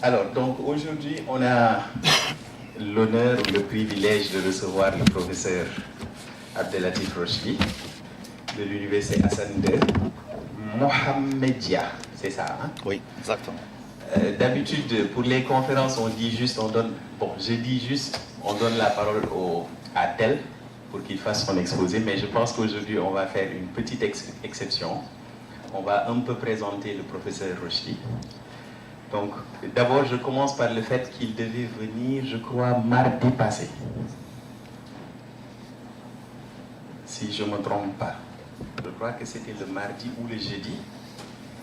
Alors, donc aujourd'hui, on a l'honneur ou le privilège de recevoir le professeur Abdellatif Rochli de l'université Hassan II, Mohamedia, c'est ça, hein? Oui, exactement. D'habitude, pour les conférences, on dit juste, on donne, bon, je dis juste, on donne la parole à tel pour qu'il fasse son exposé, mais je pense qu'aujourd'hui, on va faire une petite exception. On va un peu présenter le professeur Rochli. Donc, d'abord, je commence par le fait qu'il devait venir, je crois, mardi passé. Si je ne me trompe pas. Je crois que c'était le mardi ou le jeudi.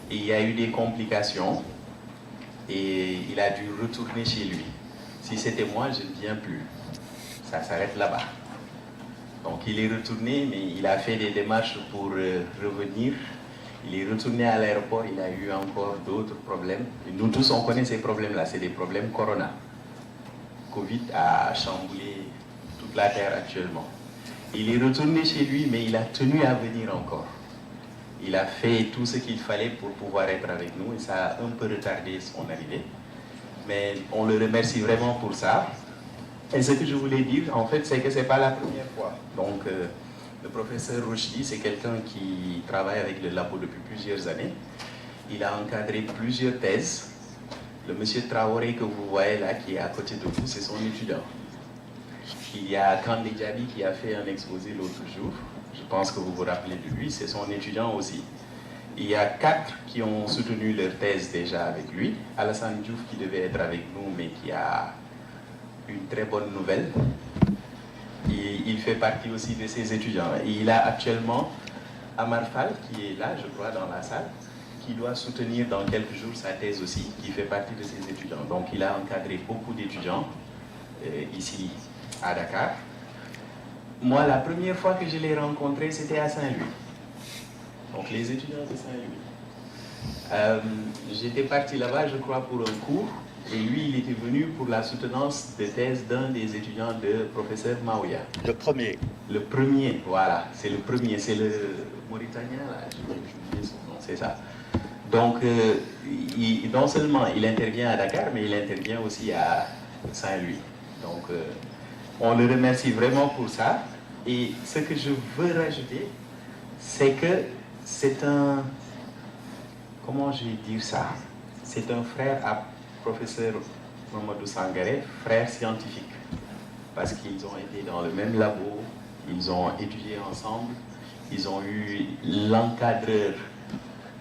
Et il y a eu des complications. Et il a dû retourner chez lui. Si c'était moi, je ne viens plus. Ça s'arrête là-bas. Donc, il est retourné, mais il a fait des démarches pour revenir. Il est retourné à l'aéroport, il a eu encore d'autres problèmes. Et nous tous, on connaît ces problèmes-là, c'est des problèmes Corona. Covid a chamboulé toute la Terre actuellement. Il est retourné chez lui, mais il a tenu à venir encore. Il a fait tout ce qu'il fallait pour pouvoir être avec nous et ça a un peu retardé son arrivée. Mais on le remercie vraiment pour ça. Et ce que je voulais dire, en fait, c'est que ce n'est pas la première fois. Donc, le professeur Rochli, c'est quelqu'un qui travaille avec le labo depuis plusieurs années. Il a encadré plusieurs thèses. Le monsieur Traoré que vous voyez là, qui est à côté de vous, c'est son étudiant. Il y a Kandé Djabi qui a fait un exposé l'autre jour. Je pense que vous vous rappelez de lui, c'est son étudiant aussi. Il y a 4 qui ont soutenu leur thèse déjà avec lui. Alassane Diouf qui devait être avec nous, mais qui a une très bonne nouvelle. Et il fait partie aussi de ses étudiants. Et il a actuellement Amar Fall, qui est là, je crois, dans la salle, qui doit soutenir dans quelques jours sa thèse aussi, qui fait partie de ses étudiants. Donc il a encadré beaucoup d'étudiants ici à Dakar. Moi, la première fois que je l'ai rencontré, c'était à Saint-Louis. Donc les étudiants de Saint-Louis. J'étais parti là-bas, je crois, pour un cours. Et lui, il était venu pour la soutenance de thèse d'un des étudiants de professeur Maouya. Le premier. Le premier, voilà, c'est le premier, c'est le Mauritanien, là, j'ai oublié son nom, c'est ça. Donc, non seulement il intervient à Dakar, mais il intervient aussi à Saint-Louis. Donc, on le remercie vraiment pour ça. Et ce que je veux rajouter, c'est que c'est un, comment je vais dire ça? C'est un frère à professeur Mamadou Sangaré, frère scientifique. Parce qu'ils ont été dans le même labo, ils ont étudié ensemble, ils ont eu l'encadreur,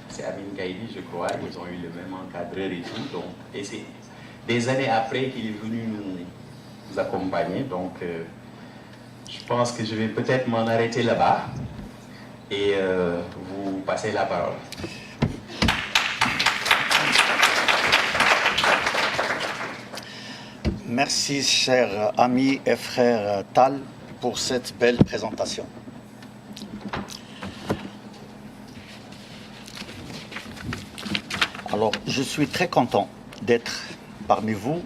c'est Amin Gaïdi, je crois, ils ont eu le même encadreur et tout. Donc, et c'est des années après qu'il est venu nous accompagner. Donc, je pense que je vais peut-être m'en arrêter là-bas et vous passer la parole. Merci, cher ami et frère Tal, pour cette belle présentation. Alors, je suis très content d'être parmi vous,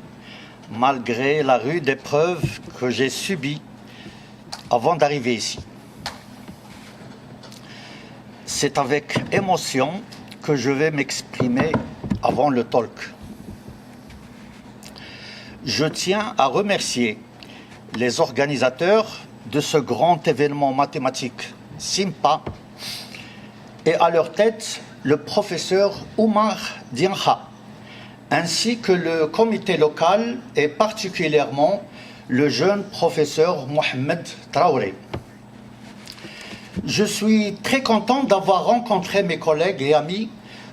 malgré la rude épreuve que j'ai subie avant d'arriver ici. C'est avec émotion que je vais m'exprimer avant le talk. Je tiens à remercier les organisateurs de ce grand événement mathématique SIMPA et à leur tête le professeur Oumar Dianha, ainsi que le comité local et particulièrement le jeune professeur Mohamed Traoré. Je suis très content d'avoir rencontré mes collègues et amis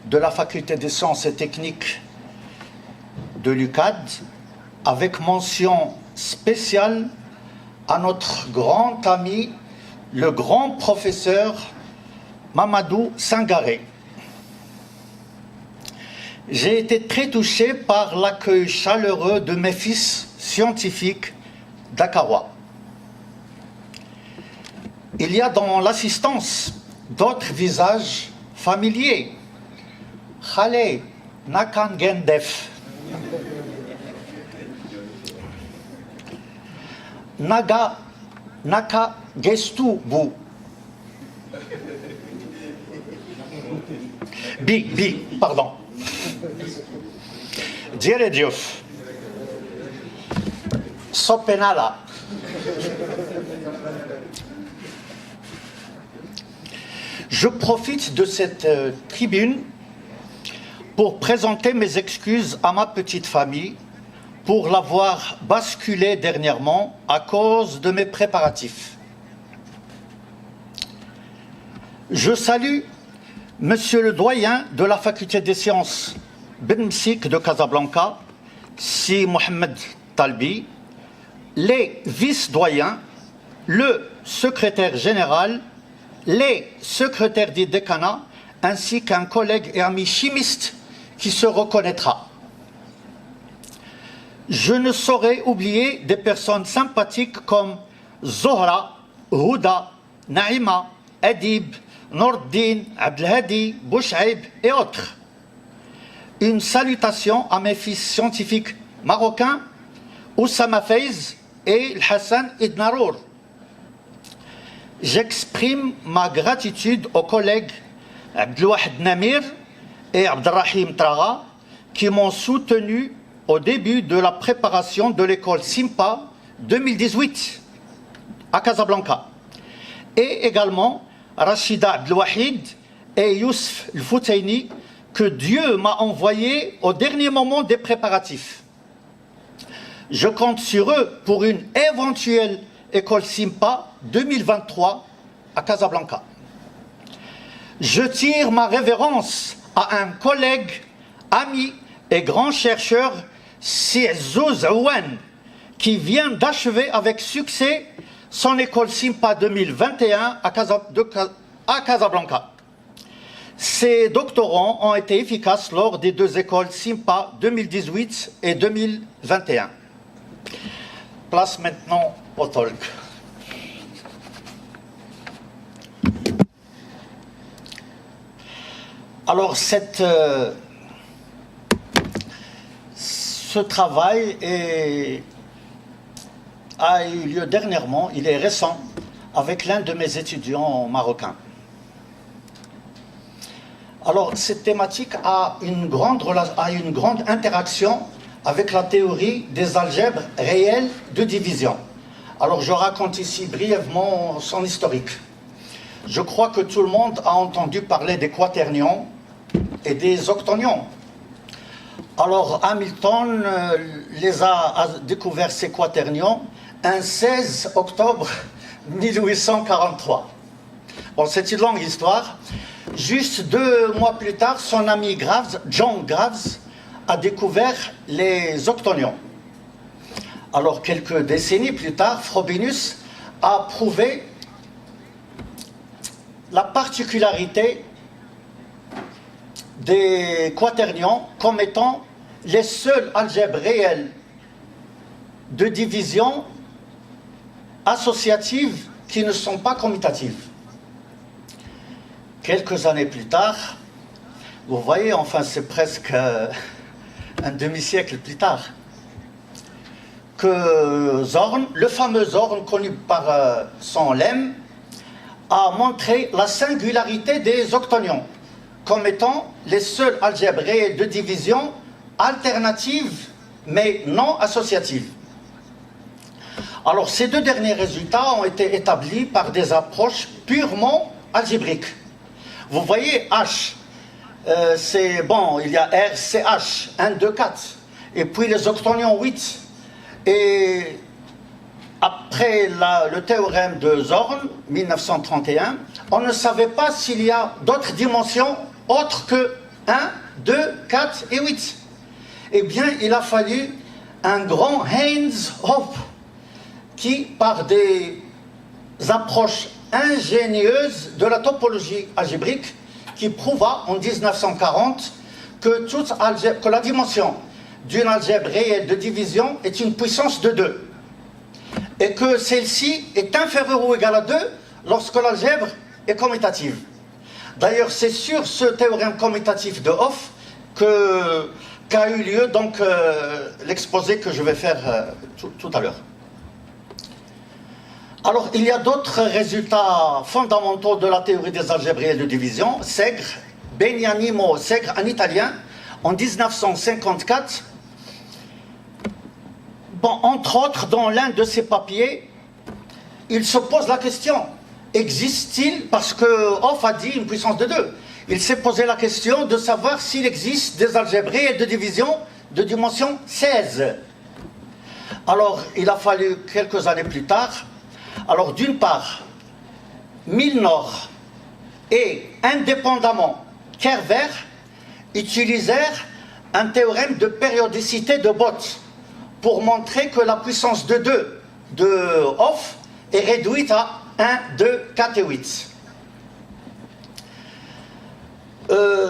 de la faculté des sciences et techniques de l'UCAD, avec mention spéciale à notre grand ami, le grand professeur Mamadou Sangaré. J'ai été très touché par l'accueil chaleureux de mes fils scientifiques dakarois. Il y a dans l'assistance d'autres visages familiers. Khale Nakan Gendef. Naka Gestu Bu. Pardon. Dire Diouf. Sopenala. Je profite de cette tribune pour présenter mes excuses à ma petite famille pour l'avoir basculé dernièrement à cause de mes préparatifs. Je salue Monsieur le doyen de la faculté des sciences Ben Msik de Casablanca, Si Mohamed Talbi, les vice-doyens, le secrétaire général, les secrétaires du décanat, ainsi qu'un collègue et ami chimiste qui se reconnaîtra. Je ne saurais oublier des personnes sympathiques comme Zohra, Houda, Naïma, Adib, Nordin, Abdelhadi, Bouchaïb et autres. Une salutation à mes fils scientifiques marocains, Oussama Feiz et Hassan Idnarour. J'exprime ma gratitude aux collègues Abdelwahid Namir et Abdelrahim Traga qui m'ont soutenu au début de la préparation de l'école SIMPA 2018 à Casablanca. Et également Rachida Abdelwahid et Youssef El-Foutaini que Dieu m'a envoyés au dernier moment des préparatifs. Je compte sur eux pour une éventuelle école SIMPA 2023 à Casablanca. Je tire ma révérence à un collègue, ami et grand chercheur, Si'zouz Ouane, qui vient d'achever avec succès son école SIMPA 2021 à Casablanca. Ces doctorants ont été efficaces lors des deux écoles SIMPA 2018 et 2021. Place maintenant au talk. Alors, ce travail a eu lieu dernièrement, il est récent, avec l'un de mes étudiants marocains. Alors, cette thématique a une grande interaction avec la théorie des algèbres réelles de division. Alors, je raconte ici brièvement son historique. Je crois que tout le monde a entendu parler des quaternions et des octonions. Alors, Hamilton a découvert ces quaternions un 16 octobre 1843. Bon, c'est une longue histoire. Juste 2 mois plus tard, son ami John Graves, a découvert les octonions. Alors, quelques décennies plus tard, Frobenius a prouvé la particularité des quaternions comme étant les seules algèbres réelles de division associatives qui ne sont pas commutatives. Quelques années plus tard, vous voyez, enfin c'est presque un demi-siècle plus tard, que Zorn, le fameux Zorn connu par son lemme, a montré la singularité des octonions comme étant les seules algèbres réelles de division alternatives mais non associatives. Alors ces 2 derniers résultats ont été établis par des approches purement algébriques. Vous voyez H, c'est bon, il y a R, CH, 1, 2, 4, et puis les octonions 8. Et après le théorème de Zorn, 1931, on ne savait pas s'il y a d'autres dimensions autres que 1, 2, 4 et 8. Eh bien, il a fallu un grand Heinz-Hoppe qui, par des approches ingénieuses de la topologie algébrique, qui prouva en 1940 que la dimension d'une algèbre réelle de division est une puissance de 2. Et que celle-ci est inférieure ou égale à 2 lorsque l'algèbre est commutative. D'ailleurs, c'est sur ce théorème commutatif de Hopf qu'a eu lieu donc l'exposé que je vais faire tout à l'heure. Alors, il y a d'autres résultats fondamentaux de la théorie des algèbres réelles de division. Segre, Beniamino Segre, en italien, en 1954, Bon, entre autres, dans l'un de ces papiers, il se pose la question, existe-t-il, parce que Hopf a dit une puissance de 2, il s'est posé la question de savoir s'il existe des algèbres réelles de division de dimension 16. Alors, il a fallu quelques années plus tard. Alors, d'une part, Milnor et indépendamment Kerver utilisèrent un théorème de périodicité de Bott pour montrer que la puissance de 2 de Hopf est réduite à 1, 2, 4 et 8.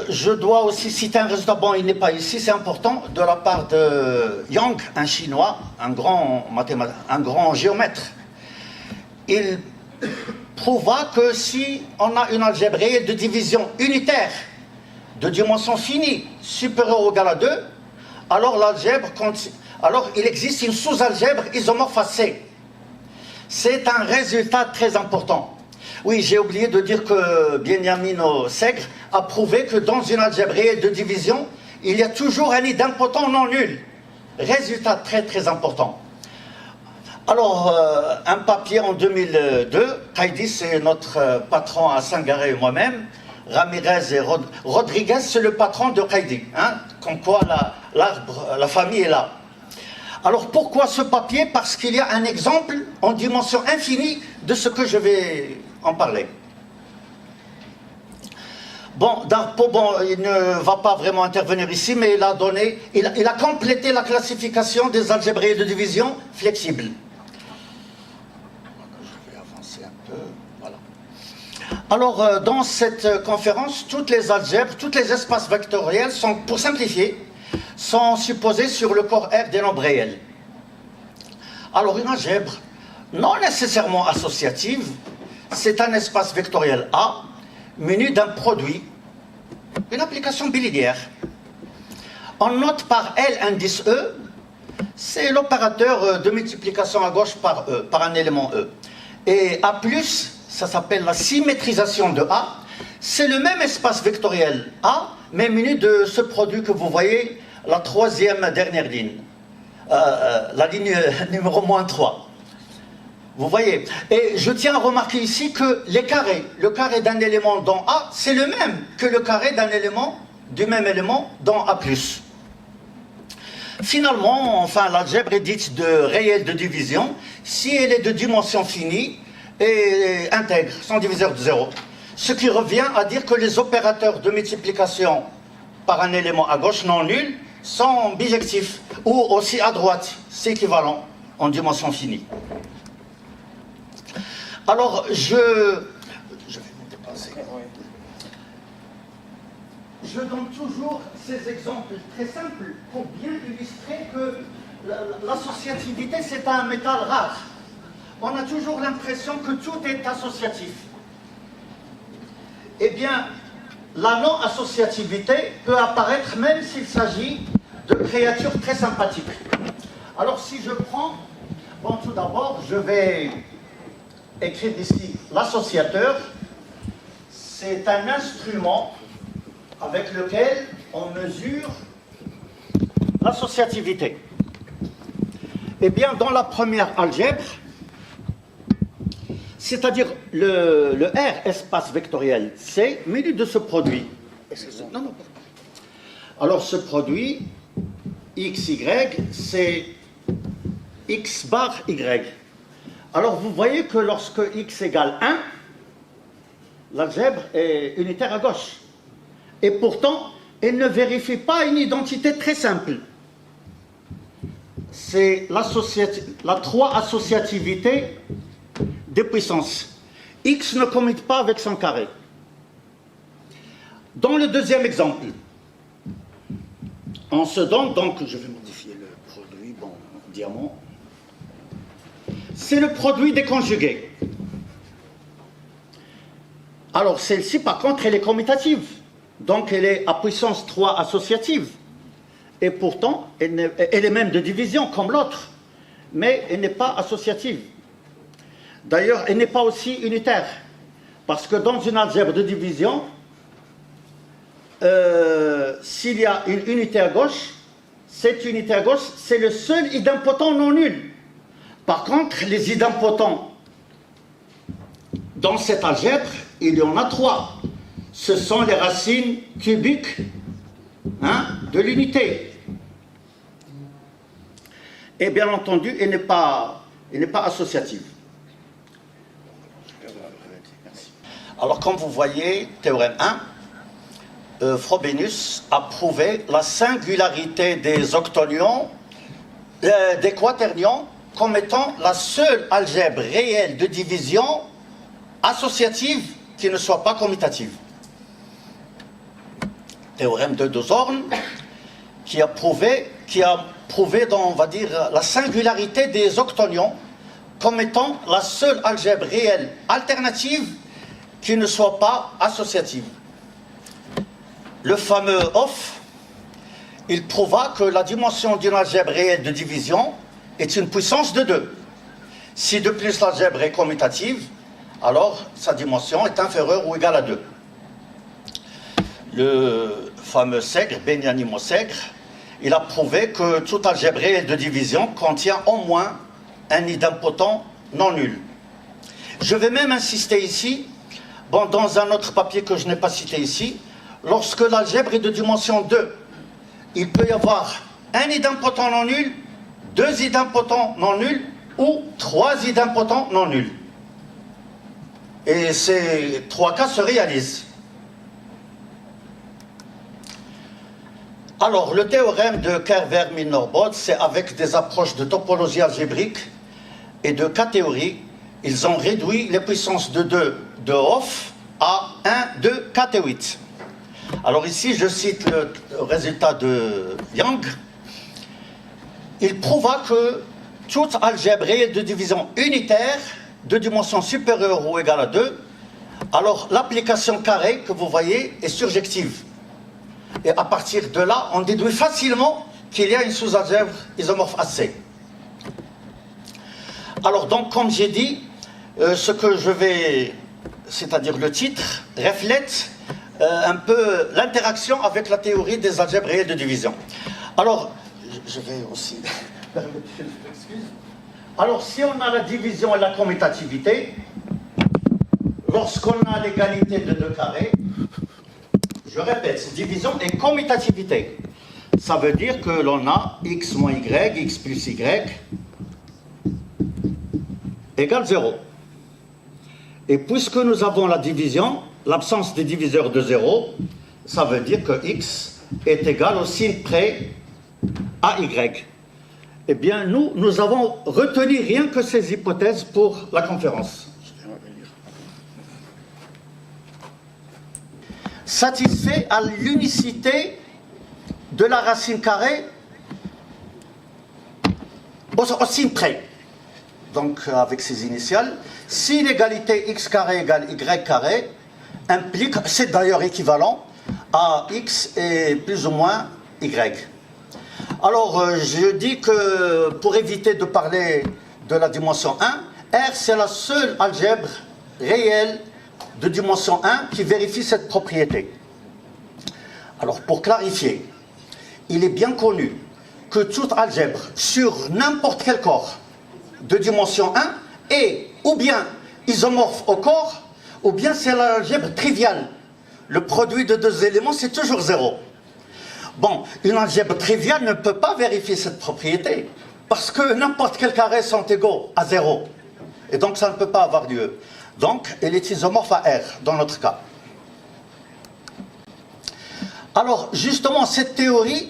Je dois aussi citer un résultat, bon, il n'est pas ici, c'est important, de la part de Yang, un Chinois, un grand géomètre. Il prouva que si on a une algèbre réelle de division unitaire de dimension finie supérieure ou égale à 2, alors il existe une sous-algèbre isomorphe à C. C'est un résultat très important. Oui, j'ai oublié de dire que Beniamino Segre a prouvé que dans une algèbre réelle de division, il y a toujours un idempotent non nul. Résultat très très important. Alors, un papier en 2002, Qaïdi, c'est notre patron à Sangaré et moi-même, Ramirez et Rodriguez, c'est le patron de Qaïdi, hein, comme quoi la famille est là. Alors pourquoi ce papier? Parce qu'il y a un exemple en dimension infinie de ce que je vais en parler. Bon, Darpo, il ne va pas vraiment intervenir ici, mais il a complété la classification des algèbres réelles de division flexibles. Je vais avancer un peu. Voilà. Alors, dans cette conférence, toutes les algèbres, tous les espaces vectoriels sont, pour simplifier, sont supposés sur le corps R des nombres réels. Alors, une algèbre non nécessairement associative, c'est un espace vectoriel A muni d'un produit, une application bilinéaire. On note par L indice E, c'est l'opérateur de multiplication à gauche par E, par un élément E. Et A+, ça s'appelle la symétrisation de A, c'est le même espace vectoriel A, mais muni de ce produit que vous voyez, la troisième dernière ligne, la ligne numéro -3. Vous voyez, et je tiens à remarquer ici que les carrés, le carré d'un élément dans A, c'est le même que le carré d'un élément, du même élément dans A+. Finalement, enfin, l'algèbre est dite de réelle de division si elle est de dimension finie et intègre, sans diviseur de 0. Ce qui revient à dire que les opérateurs de multiplication par un élément à gauche non nul sont bijectifs, ou aussi à droite, c'est équivalent en dimension finie. Alors, je vais me dépasser. Je donne toujours ces exemples très simples pour bien illustrer que l'associativité, c'est un métal rare. On a toujours l'impression que tout est associatif. Eh bien, la non-associativité peut apparaître même s'il s'agit de créatures très sympathiques. Alors, si je prends... Bon, tout d'abord, je vais écrire ici l'associateur. C'est un instrument avec lequel on mesure l'associativité. Eh bien, dans la première algèbre, c'est-à-dire le R espace vectoriel C, muni de ce produit. Non, non. Alors, ce produit, XY, c'est X bar Y. Alors, vous voyez que lorsque X égale 1, l'algèbre est unitaire à gauche. Et pourtant, elle ne vérifie pas une identité très simple. C'est la 3 associativité des puissances. X ne commute pas avec son carré. Dans le deuxième exemple, on se donne, donc, je vais modifier le produit, bon, diamant. C'est le produit des conjugués. Alors, celle-ci, par contre, elle est commutative. Donc, elle est à puissance 3 associative. Et pourtant, elle est même de division, comme l'autre. Mais elle n'est pas associative. D'ailleurs, elle n'est pas aussi unitaire. Parce que dans une algèbre de division, s'il y a une unité à gauche, cette unité à gauche, c'est le seul idempotent non nul. Par contre, les idempotents dans cette algèbre, il y en a 3. Ce sont les racines cubiques de l'unité. Et bien entendu, elle n'est pas associative. Alors, comme vous voyez, théorème 1, Frobenius a prouvé la singularité des octonions, des quaternions, comme étant la seule algèbre réelle de division associative qui ne soit pas commutative. Théorème de De Zorn, qui a prouvé dans, on va dire, la singularité des octonions comme étant la seule algèbre réelle alternative qui ne soit pas associative. Le fameux Hopf, il prouva que la dimension d'une algèbre réelle de division est une puissance de 2. Si de plus l'algèbre est commutative, alors sa dimension est inférieure ou égale à 2. Le fameux Segre, Beniamino Segre, il a prouvé que toute algèbre réelle de division contient au moins un idempotent non nul. Je vais même insister ici, dans un autre papier que je n'ai pas cité ici, lorsque l'algèbre est de dimension 2, il peut y avoir un idempotent non nul, 2 idempotents non nuls ou 3 idempotents non nuls. Et ces 3 cas se réalisent. Alors, le théorème de Kerver-Milnor-Bode, c'est avec des approches de topologie algébrique et de K-théorie, ils ont réduit les puissances de 2 de Hopf à 1 de KT8. Alors ici, je cite le résultat de Yang. Il prouva que toute algèbre réelle de division unitaire de dimension supérieure ou égale à 2, alors l'application carrée que vous voyez est surjective. Et à partir de là, on déduit facilement qu'il y a une sous-algèbre isomorphe AC. Alors donc, comme j'ai dit, ce que je vais, c'est-à-dire le titre, reflète un peu l'interaction avec la théorie des algèbres réelles de division. Alors, je vais aussi permettre une excuse. Alors, si on a la division et la commutativité, lorsqu'on a l'égalité de 2 carrés, je répète, division et commutativité. Ça veut dire que l'on a x moins y, x plus y, égale 0. Et puisque nous avons la division, l'absence des diviseurs de 0, ça veut dire que x est égal au signe près à y. Eh bien, nous avons retenu rien que ces hypothèses pour la conférence. Satisfait à l'unicité de la racine carrée au signe près. Donc, avec ces initiales, si l'égalité x carré égale y carré implique, c'est d'ailleurs équivalent à x et plus ou moins y. Alors, je dis que pour éviter de parler de la dimension 1, R c'est la seule algèbre réelle de dimension 1 qui vérifie cette propriété. Alors, pour clarifier, il est bien connu que toute algèbre sur n'importe quel corps de dimension 1 est ou bien isomorphe au corps, ou bien c'est l'algèbre triviale. Le produit de 2 éléments, c'est toujours 0. Bon, une algèbre triviale ne peut pas vérifier cette propriété, parce que n'importe quel carré sont égaux à 0. Et donc, ça ne peut pas avoir lieu. Donc, elle est isomorphe à R, dans notre cas. Alors, justement, cette théorie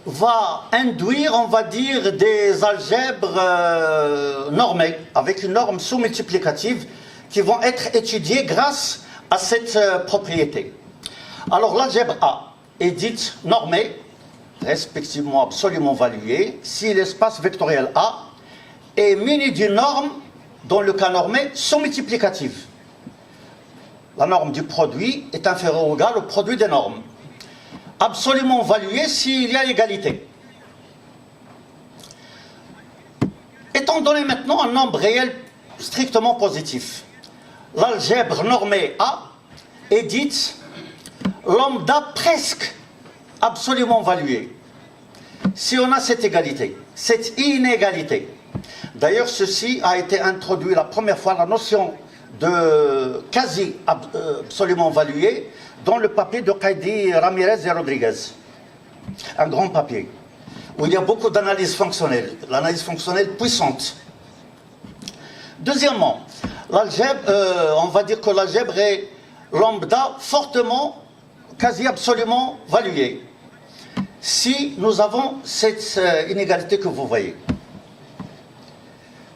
va induire, on va dire, des algèbres normées, avec une norme sous-multiplicative, qui vont être étudiées grâce à cette propriété. Alors, l'algèbre A est dite normée, respectivement absolument valuée, si l'espace vectoriel A est muni d'une norme, dans le cas normé, sous-multiplicative. La norme du produit est inférieure ou égale au produit des normes. Absolument valuée s'il y a égalité. Étant donné maintenant un nombre réel strictement positif, l'algèbre normée A est dite lambda presque absolument valuée. si on a cette égalité, cette inégalité. D'ailleurs, ceci a été introduit la première fois, la notion de quasi absolument valué, dans le papier de Qaidi, Ramirez et Rodriguez. Un grand papier, où il y a beaucoup d'analyses fonctionnelles, l'analyse fonctionnelle puissante. Deuxièmement, l'algèbre, on va dire que l'algèbre est lambda fortement, quasi absolument valuée. Si nous avons cette inégalité que vous voyez.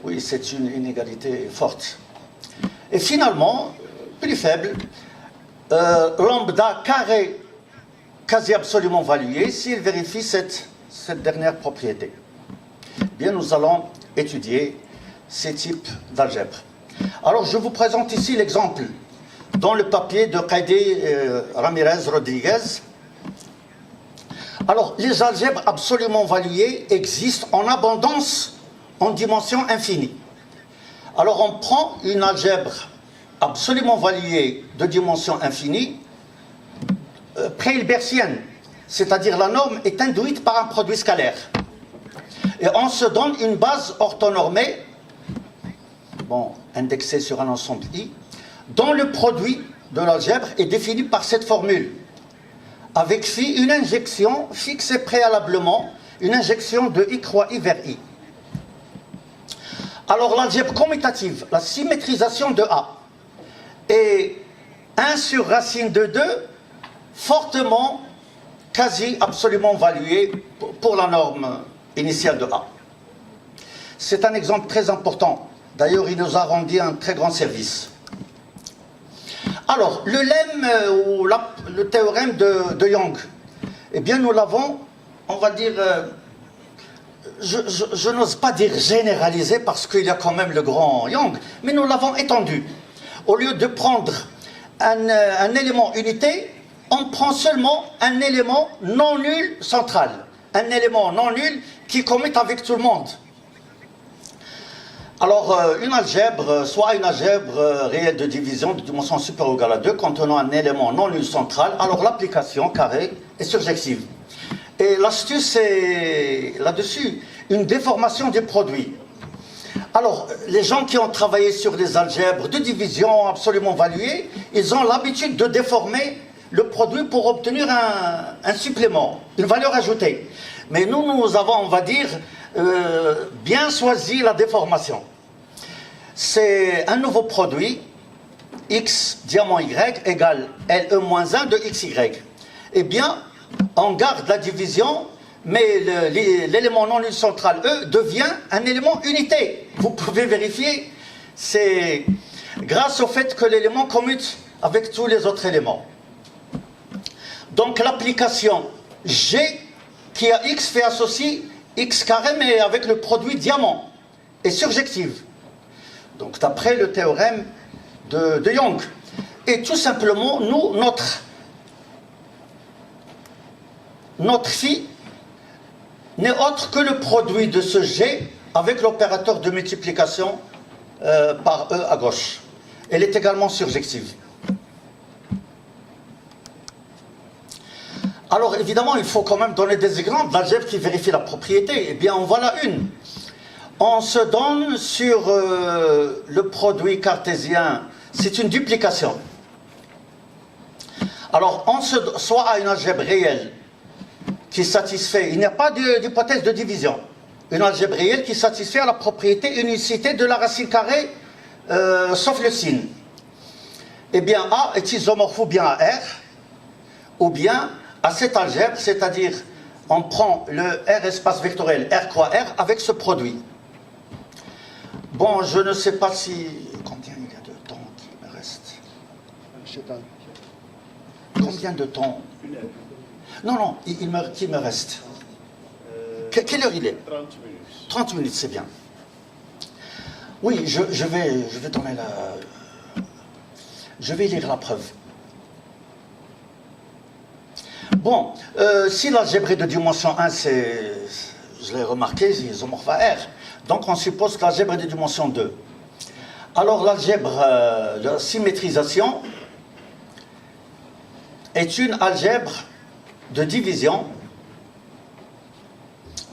Oui, c'est une inégalité forte. Et finalement, plus faible, lambda carré quasi absolument valué s'il vérifie cette dernière propriété. Bien, nous allons étudier ces types d'algèbres. Alors, je vous présente ici l'exemple dans le papier de Qaidi, Ramirez, Rodriguez. Alors, les algèbres absolument valuées existent en abondance en dimension infinie. Alors, on prend une algèbre absolument valuée de dimension infinie, pré-hilbertienne, c'est-à-dire la norme est induite par un produit scalaire. Et on se donne une base orthonormée, bon, indexée sur un ensemble I, dont le produit de l'algèbre est défini par cette formule. Avec phi, une injection fixée préalablement, une injection de I croix I vers I. Alors l'algèbre commutative, la symétrisation de A, est 1 sur racine de 2, fortement, quasi absolument valuée pour la norme initiale de A. C'est un exemple très important. D'ailleurs, il nous a rendu un très grand service. Alors, le lemme ou le théorème de Young, eh bien, nous l'avons, on va dire, je n'ose pas dire généralisé parce qu'il y a quand même le grand Young, mais nous l'avons étendu. Au lieu de prendre un élément unité, on prend seulement un élément non nul central. Un élément non nul qui commute avec tout le monde. Alors, une algèbre, soit une algèbre réelle de division de dimension supérieure ou égale à 2 contenant un élément non nul central, alors l'application carré est surjective. Et l'astuce est là-dessus, une déformation des produits. Alors, les gens qui ont travaillé sur des algèbres de division absolument valuées, ils ont l'habitude de déformer le produit pour obtenir un supplément, une valeur ajoutée. Mais nous avons, on va dire, bien choisi la déformation. C'est un nouveau produit, x diamant y égale LE-1 de xy. Eh bien, on garde la division, mais l'élément non nul central E devient un élément unité. Vous pouvez vérifier, c'est grâce au fait que l'élément commute avec tous les autres éléments. Donc l'application G qui a x fait associer x carré mais avec le produit diamant est surjective. Donc d'après le théorème de Young. Et tout simplement, nous, notre phi n'est autre que le produit de ce G avec l'opérateur de multiplication par E à gauche. Elle est également surjective. Alors évidemment, il faut quand même donner des exemples d'algèbres qui vérifient la propriété. Eh bien, en voilà une. On se donne sur le produit cartésien, c'est une duplication. Alors, soit à une algèbre réelle qui satisfait, il n'y a pas d'hypothèse de division, une algèbre réelle qui satisfait à la propriété unicité de la racine carrée, sauf le signe. Eh bien, A est isomorphe ou bien à R, ou bien à cette algèbre, c'est-à-dire on prend le R espace vectoriel R croix R avec ce produit. Bon, je ne sais pas si... Combien il y a de temps qui me reste? Combien de temps? Non, qui me reste? Quelle heure il est? 30 minutes. 30 minutes, c'est bien. Oui, je vais donner la... Je vais lire la preuve. Bon, si l'algèbre est de dimension 1, je l'ai remarqué, c'est isomorphe à R. Donc on suppose que l'algèbre est de dimension 2. Alors l'algèbre de symétrisation est une algèbre de division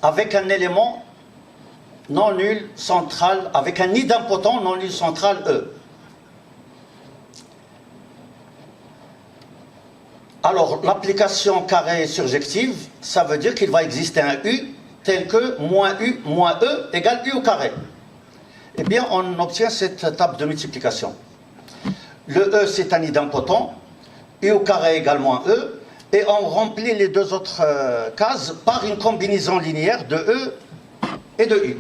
avec un élément non nul central, avec un idempotent non nul central E. Alors, l'application carré surjective, ça veut dire qu'il va exister un U tel que moins U moins E égale U au carré. Eh bien, on obtient cette table de multiplication. Le E, c'est un idempotent, U au carré égale moins E, et on remplit les deux autres cases par une combinaison linéaire de E et de U.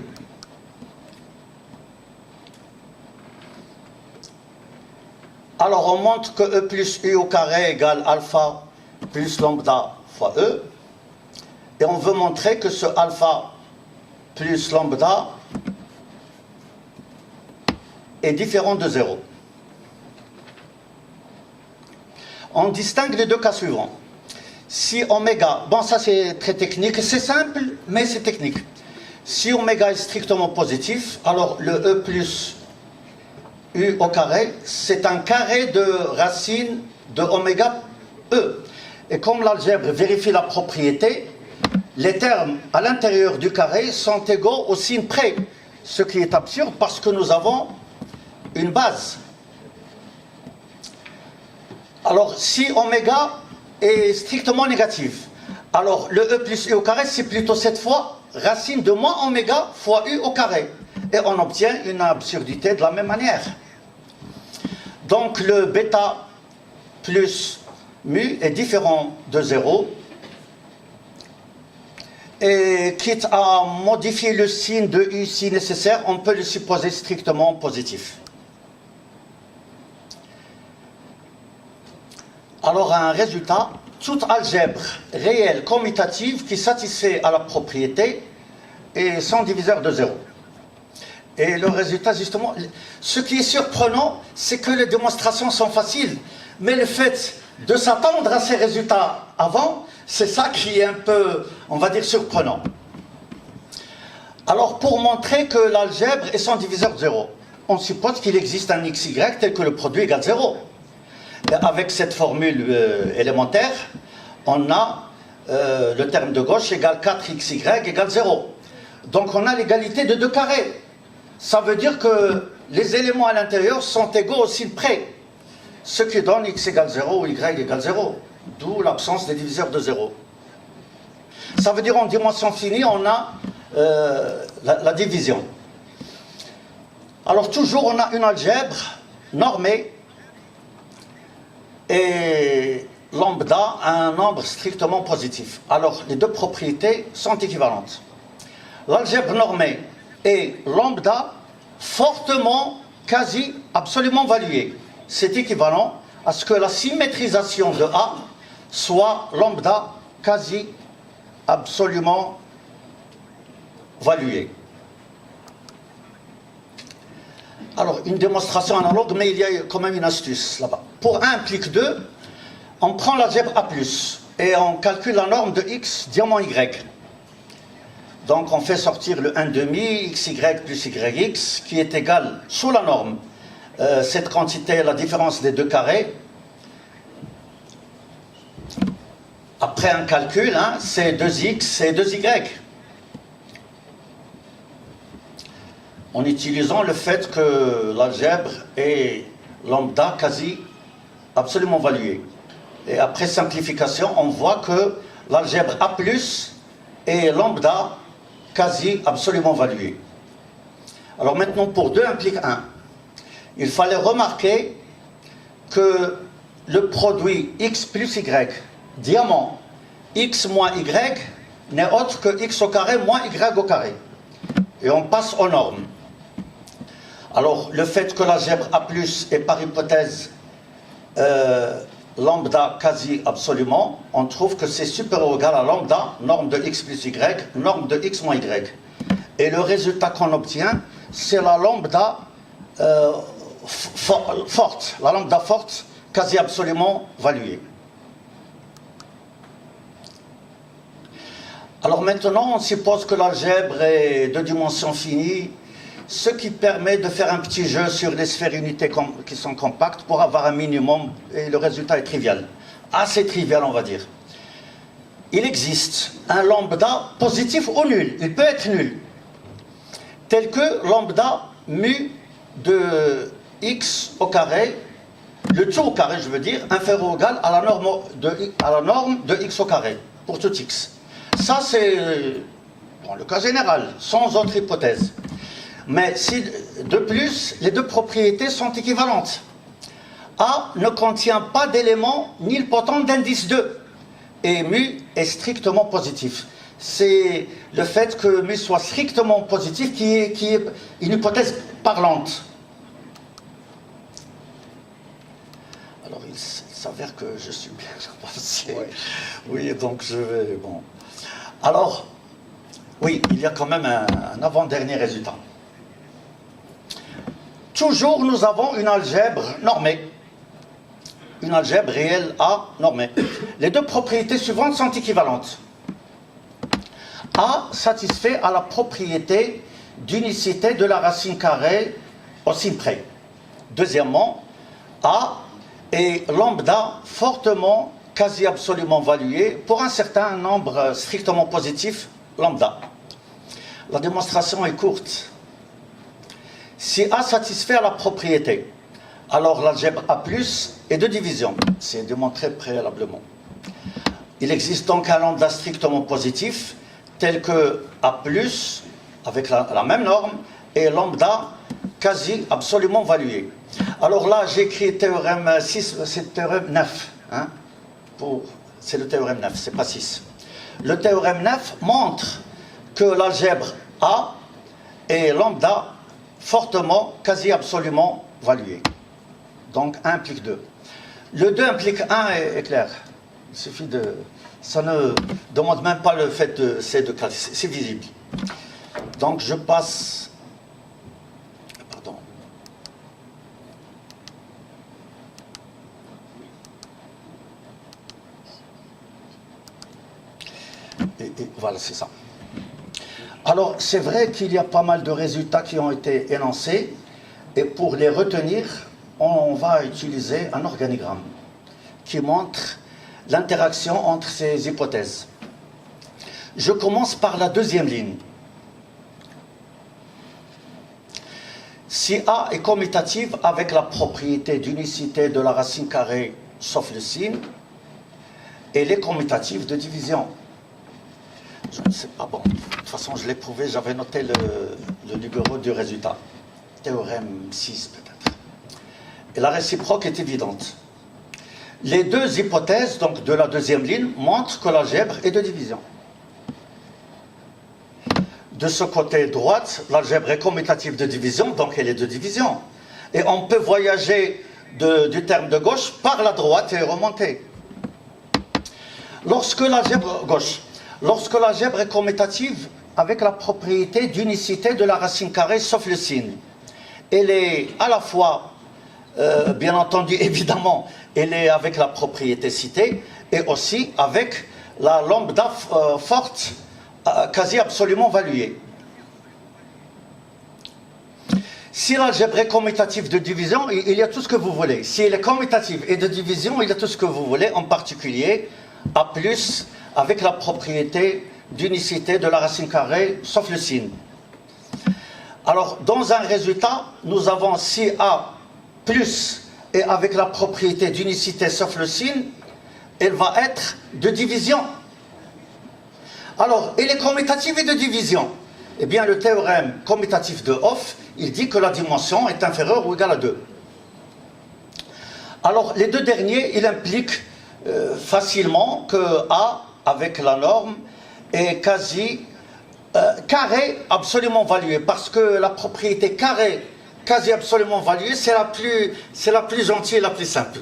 Alors, on montre que E plus U au carré égale alpha plus lambda fois E. Et on veut montrer que ce alpha plus lambda est différent de 0. On distingue les deux cas suivants. Si oméga, bon ça c'est très technique, c'est simple mais c'est technique. Si oméga est strictement positif, alors le E plus U au carré, c'est un carré de racine de oméga E. Et comme l'algèbre vérifie la propriété, les termes à l'intérieur du carré sont égaux au signe près, ce qui est absurde parce que nous avons une base. Alors, si oméga est strictement négatif, alors le E plus U au carré, c'est plutôt cette fois racine de moins oméga fois U au carré. Et on obtient une absurdité de la même manière. Donc, le bêta plus mu est différent de 0. Et quitte à modifier le signe de U si nécessaire, on peut le supposer strictement positif. Alors, un résultat, toute algèbre réelle commutative qui satisfait à la propriété est sans diviseur de 0. Et le résultat, justement, ce qui est surprenant, c'est que les démonstrations sont faciles. Mais le fait de s'attendre à ces résultats avant, c'est ça qui est un peu, on va dire, surprenant. Alors, pour montrer que l'algèbre est sans diviseur de 0, on suppose qu'il existe un xy tel que le produit égale 0. Et avec cette formule élémentaire, on a le terme de gauche égale 4xy égale 0. Donc, on a l'égalité de deux carrés. Ça veut dire que les éléments à l'intérieur sont égaux au signe près, ce qui donne x égale 0 ou y égale 0, d'où l'absence des diviseurs de 0. Ça veut dire en dimension finie, on a la division. Alors toujours, on a une algèbre normée et lambda un nombre strictement positif. Alors les deux propriétés sont équivalentes. L'algèbre normée et lambda fortement, quasi, absolument valuée. C'est équivalent à ce que la symétrisation de A soit lambda quasi absolument valuée. Alors, une démonstration analogue, mais il y a quand même une astuce là-bas. Pour 1 implique 2, on prend l'algèbre A+, et on calcule la norme de x diamant y. Donc on fait sortir le 1/2 xy plus yx qui est égal sous la norme. Cette quantité est la différence des deux carrés. Après un calcul, c'est 2x et 2y. En utilisant le fait que l'algèbre est lambda quasi absolument valuée. Et après simplification, on voit que l'algèbre A+ est lambda quasi absolument valuée. Alors maintenant, pour 2 implique 1, il fallait remarquer que le produit x plus y, diamant, x moins y, n'est autre que x au carré moins y au carré. Et on passe aux normes. Alors, le fait que l'algèbre A+ est par hypothèse lambda quasi absolument, on trouve que c'est supérieur ou égal à lambda, norme de x plus y, norme de x moins y. Et le résultat qu'on obtient, c'est la lambda forte, la lambda forte quasi absolument valuée. Alors maintenant, on suppose que l'algèbre est de dimension finie, ce qui permet de faire un petit jeu sur les sphères unités qui sont compactes pour avoir un minimum, et le résultat est trivial. Assez trivial, on va dire. il existe un lambda positif ou nul, il peut être nul, tel que lambda mu de x au carré, le tout au carré je veux dire, inférieur ou égal à la norme de x au carré, pour tout x. Ça c'est dans le cas général, sans autre hypothèse. Mais si, de plus, les deux propriétés sont équivalentes. A ne contient pas d'élément nilpotent d'indice 2. Et mu est strictement positif. C'est le fait que mu soit strictement positif qui est une hypothèse parlante. Alors il s'avère que je suis bien avancé. Oui, donc je vais... Bon. Alors, oui, il y a quand même un avant-dernier résultat. Toujours, nous avons une algèbre normée. Une algèbre réelle A normée. Les deux propriétés suivantes sont équivalentes. A satisfait à la propriété d'unicité de la racine carrée au signe près. Deuxièmement, A est lambda fortement, quasi absolument valué pour un certain nombre strictement positif lambda. La démonstration est courte. Si A satisfait à la propriété, alors l'algèbre A+ est de division. C'est démontré préalablement. Il existe donc un lambda strictement positif, tel que A+, avec la même norme, et lambda quasi absolument valué. Alors là, j'ai écrit théorème 6, c'est théorème 9. Hein, c'est le théorème 9, c'est pas 6. Le théorème 9 montre que l'algèbre A est lambda fortement, quasi absolument valué. Donc 1 implique 2. Le 2 implique 1 est clair. Il suffit de... Ça ne demande même pas le fait de ces deux cas. C'est visible. Donc je passe... Pardon. Et voilà, c'est ça. Alors, c'est vrai qu'il y a pas mal de résultats qui ont été énoncés, et pour les retenir, on va utiliser un organigramme qui montre l'interaction entre ces hypothèses. Je commence par la deuxième ligne. Si A est commutative avec la propriété d'unicité de la racine carrée sauf le signe, elle est commutative de division. Je ne sais pas, bon, de toute façon je l'ai prouvé, j'avais noté le numéro du résultat. Théorème 6 peut-être. Et la réciproque est évidente. Les deux hypothèses, donc de la deuxième ligne, montrent que l'algèbre est de division. De ce côté droite, l'algèbre est commutative de division, donc elle est de division. Et on peut voyager du terme de gauche par la droite et remonter. Lorsque l'algèbre est commutative avec la propriété d'unicité de la racine carrée sauf le signe, elle est à la fois, bien entendu, évidemment, elle est avec la propriété citée et aussi avec la lambda forte, quasi absolument valuée. Si l'algèbre est commutative de division, il y a tout ce que vous voulez. Si elle est commutative et de division, il y a tout ce que vous voulez, en particulier A+, avec la propriété d'unicité de la racine carrée, sauf le signe. Alors, dans un résultat, nous avons si A plus et avec la propriété d'unicité sauf le signe, elle va être de division. Alors, elle est commutative et de division. Eh bien, le théorème commutatif de Hopf, il dit que la dimension est inférieure ou égale à 2. Alors, les deux derniers, ils impliquent facilement que A, avec la norme, est quasi carré absolument valué, parce que la propriété carré quasi absolument valuée, c'est la plus gentille et la plus simple.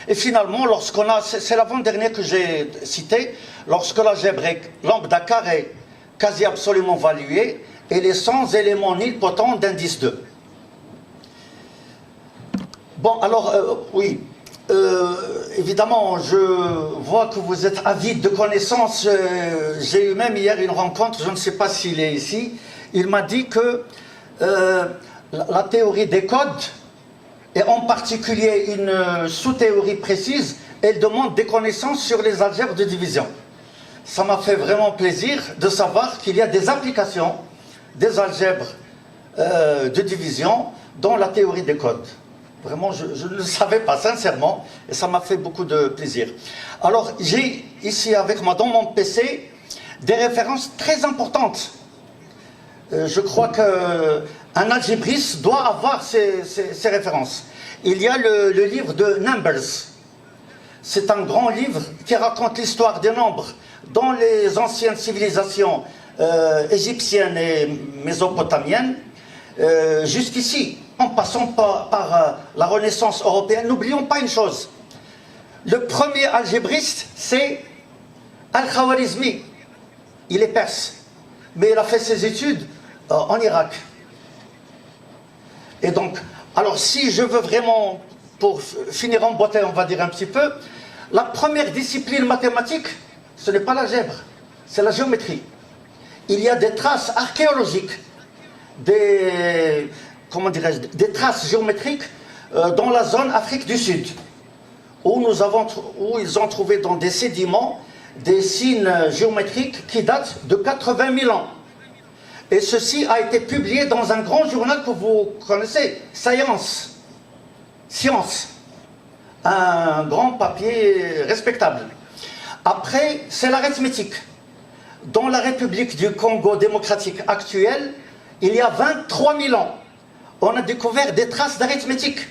Et finalement, lorsqu'on a, c'est l'avant-dernier que j'ai cité, lorsque l'algèbre est lambda carré quasi absolument valuée, elle est sans élément nilpotent d'indice 2. Bon, alors, oui. Évidemment, je vois que vous êtes avide de connaissances. J'ai eu même hier une rencontre, je ne sais pas s'il est ici. Il m'a dit que la théorie des codes, et en particulier une sous-théorie précise, elle demande des connaissances sur les algèbres de division. ça m'a fait vraiment plaisir de savoir qu'il y a des applications des algèbres de division dans la théorie des codes. Vraiment, je ne le savais pas, sincèrement, et ça m'a fait beaucoup de plaisir. Alors, j'ai ici avec moi, dans mon PC, des références très importantes. Je crois qu'un algébriste doit avoir ces références. Il y a le livre de Numbers. C'est un grand livre qui raconte l'histoire des nombres dans les anciennes civilisations égyptiennes et mésopotamiennes, jusqu'ici, en passant par la Renaissance européenne. N'oublions pas une chose. Le premier algébriste, c'est Al-Khwarizmi. Il est perse, mais il a fait ses études en Irak. Et donc, alors si je veux vraiment, pour finir en beauté, on va dire un petit peu, la première discipline mathématique, ce n'est pas l'algèbre, c'est la géométrie. Il y a des traces archéologiques, des traces géométriques dans la zone Afrique du Sud, où ils ont trouvé dans des sédiments des signes géométriques qui datent de 80 000 ans. Et ceci a été publié dans un grand journal que vous connaissez, Science, un grand papier respectable. Après, c'est l'arithmétique. Dans la République du Congo démocratique actuelle, il y a 23 000 ans, on a découvert des traces d'arithmétique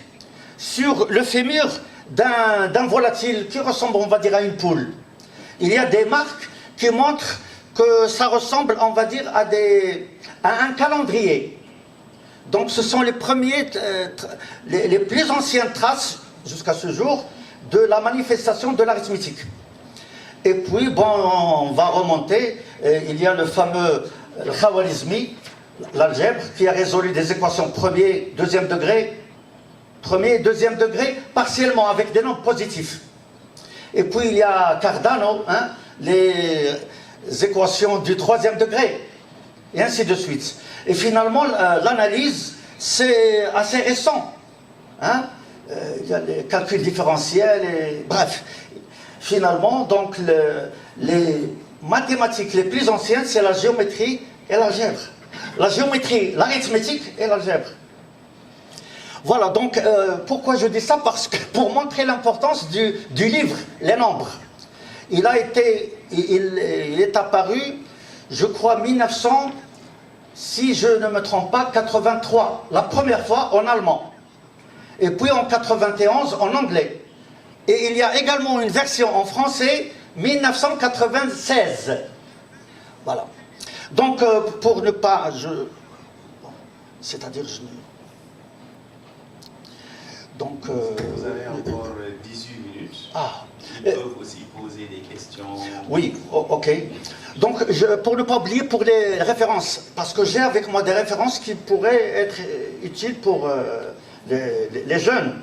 sur le fémur d'un volatile qui ressemble, on va dire, à une poule. Il y a des marques qui montrent que ça ressemble, on va dire, à un calendrier. Donc ce sont les plus anciennes traces, jusqu'à ce jour, de la manifestation de l'arithmétique. Et puis, bon, on va remonter, il y a le fameux Khwarizmi, l'algèbre, qui a résolu des équations premier et deuxième degré, partiellement avec des nombres positifs. Et puis il y a Cardano, les équations du troisième degré, et ainsi de suite. Et finalement, l'analyse, c'est assez récent. Il y a les calculs différentiels, et bref. Finalement, donc, les mathématiques les plus anciennes, c'est la géométrie et l'algèbre. La géométrie, l'arithmétique et l'algèbre. Voilà, donc, pourquoi je dis ça? Parce que pour montrer l'importance du livre, les nombres. Il est apparu, je crois, 1900, si je ne me trompe pas, 83, la première fois en allemand. Et puis en 91 en anglais. Et il y a également une version en français, 1996. Voilà. Donc, pour ne pas... c'est-à-dire, donc... Vous avez encore 18 minutes. Ils peuvent aussi poser des questions. Oui, ok. Donc, pour ne pas oublier pour les références, parce que j'ai avec moi des références qui pourraient être utiles pour les jeunes,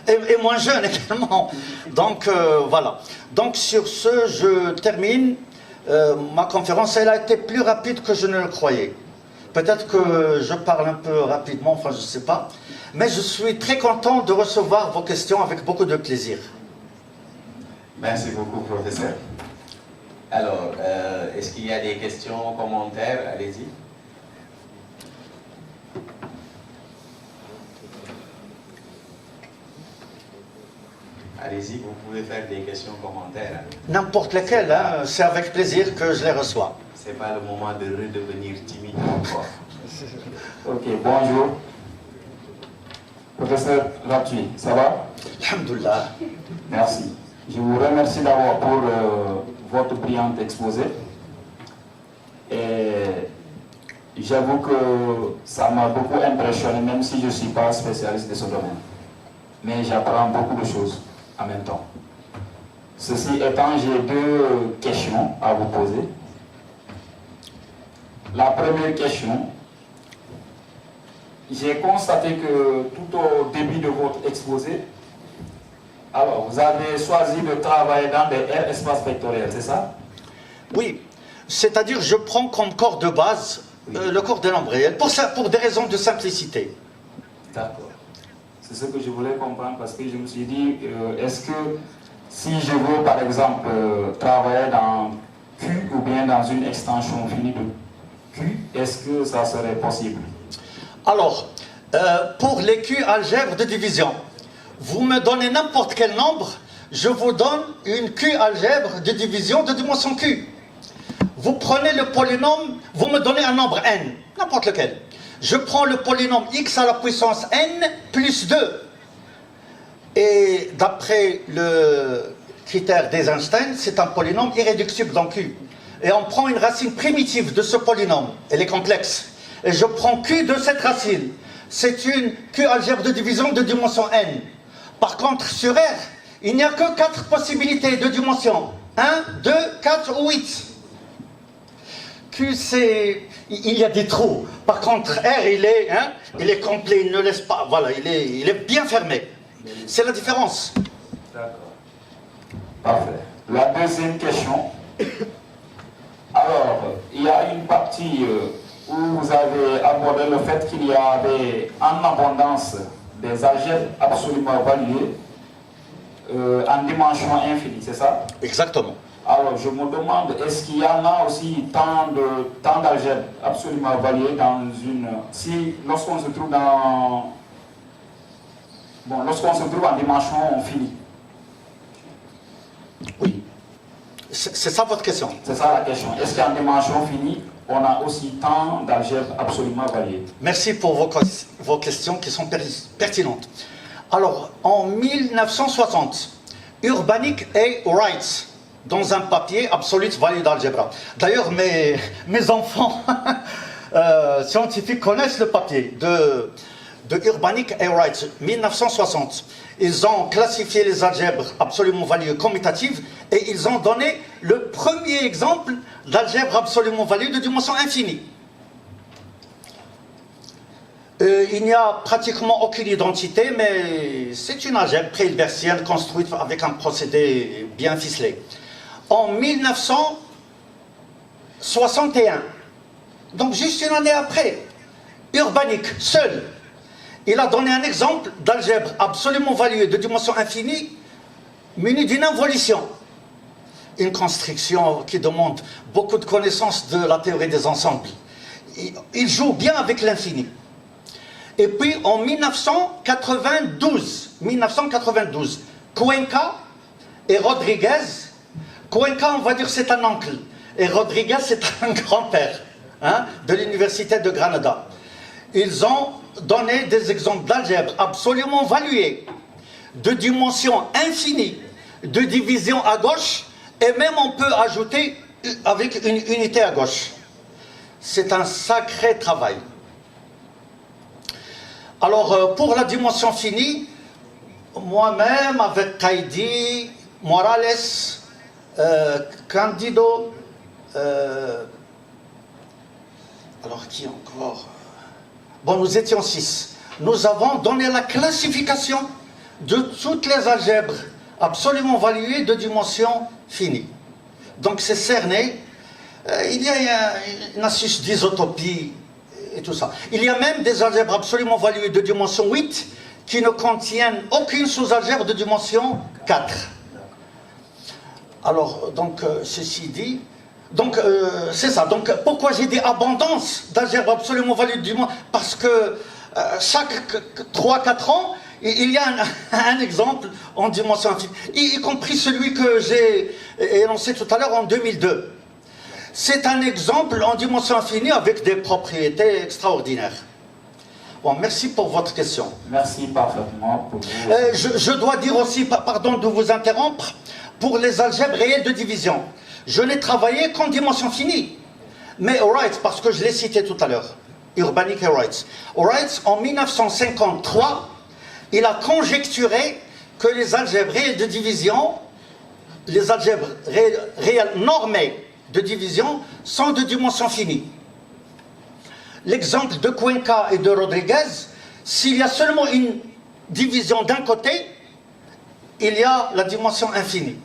et moins jeunes également. Donc, voilà. Donc, sur ce, je termine. Ma conférence, elle a été plus rapide que je ne le croyais. Peut-être que je parle un peu rapidement, enfin, je ne sais pas. Mais je suis très content de recevoir vos questions avec beaucoup de plaisir. Merci beaucoup, professeur. Alors, est-ce qu'il y a des questions, commentaires? Allez-y. Allez-y, vous pouvez faire des questions, commentaires. N'importe lesquelles, c'est avec plaisir que je les reçois. C'est pas le moment de redevenir timide encore. Ok, bonjour. Professeur Ratui, ça va? Alhamdoulilah. Merci. Je vous remercie d'abord pour votre brillant exposé. Et j'avoue que ça m'a beaucoup impressionné, même si je ne suis pas spécialiste de ce domaine. Mais j'apprends beaucoup de choses en même temps. Ceci étant, j'ai deux questions à vous poser. La première question, j'ai constaté que tout au début de votre exposé, alors vous avez choisi de travailler dans des aires espaces vectoriels, c'est ça? Oui, c'est-à-dire je prends comme corps de base le corps des nombres réels, pour des raisons de simplicité. D'accord. C'est ce que je voulais comprendre parce que je me suis dit, est-ce que si je veux par exemple travailler dans Q ou bien dans une extension finie de Q, est-ce que ça serait possible? Alors, pour les Q algèbres de division, vous me donnez n'importe quel nombre, je vous donne une Q algèbre de division de dimension Q. Vous prenez le polynôme, vous me donnez un nombre n, n'importe lequel. Je prends le polynôme x à la puissance n plus 2. Et d'après le critère d'Eisenstein, c'est un polynôme irréductible dans Q. Et on prend une racine primitive de ce polynôme, elle est complexe. Et je prends Q de cette racine. C'est une Q algèbre de division de dimension n. Par contre, sur R, il n'y a que 4 possibilités de dimension. 1, 2, 4 ou 8. Q, il y a des trous. Par contre, R, il est complet, il ne laisse pas. Voilà, il est bien fermé. C'est la différence. D'accord. Parfait. La deuxième question. Alors, il y a une partie où vous avez abordé le fait qu'il y avait en abondance des algèbres absolument valuées en dimension infinie, c'est ça? Exactement. Alors, je me demande, est-ce qu'il y en a aussi tant d'algèbres absolument valuées dans une... lorsqu'on se trouve dans... Bon, lorsqu'on se trouve en dimension finie. Oui. C'est ça votre question? C'est ça la question. Est-ce qu'en dimension finie, on a aussi tant d'algèbres absolument variées? Merci pour vos questions qui sont pertinentes. Alors, en 1960, Urbanic et Wright, dans un papier, Absolute Value d'Algebra. D'ailleurs, mes enfants scientifiques connaissent le papier de Urbanic et Wright, 1960. Ils ont classifié les algèbres absolument valuées commutatives et ils ont donné le premier exemple d'algèbre absolument value de dimension infinie. Il n'y a pratiquement aucune identité, mais c'est une algèbre pré-hilbertienne construite avec un procédé bien ficelé. En 1961, donc juste une année après, Urbanic, seul, il a donné un exemple d'algèbre absolument valuée de dimension infinie, munie d'une involution. Une construction qui demande beaucoup de connaissances de la théorie des ensembles. Il joue bien avec l'infini. Et puis en 1992, Cuenca et Rodriguez, Cuenca on va dire c'est un oncle, et Rodriguez c'est un grand-père de l'université de Granada. Ils ont donné des exemples d'algèbres absolument valuées, de dimension infinie, de division à gauche, et même on peut ajouter avec une unité à gauche. C'est un sacré travail. Alors, pour la dimension finie, moi-même, avec Caïdi, Morales, Candido, alors qui encore? Bon, nous étions 6. Nous avons donné la classification de toutes les algèbres absolument valuées de dimension finie. Donc c'est cerné. Il y a une astuce d'isotopie et tout ça. Il y a même des algèbres absolument valuées de dimension 8 qui ne contiennent aucune sous-algèbre de dimension 4. Alors, donc, ceci dit... Donc, c'est ça. Donc, pourquoi j'ai dit abondance d'algèbres absolument valuées de dimension? Parce que chaque 3-4 ans, il y a un exemple en dimension infinie, y compris celui que j'ai énoncé tout à l'heure en 2002. C'est un exemple en dimension infinie avec des propriétés extraordinaires. Bon, merci pour votre question. Merci parfaitement pour vous. Je dois dire aussi, pardon de vous interrompre, pour les algèbres réelles de division. Je n'ai travaillé qu'en dimension finie. Mais Wright, parce que je l'ai cité tout à l'heure, Urbanic et Wright. Wright, en 1953, il a conjecturé que les algèbres réelles de division, les algèbres réelles normées de division, sont de dimension finie. L'exemple de Cuenca et de Rodriguez, s'il y a seulement une division d'un côté, il y a la dimension infinie.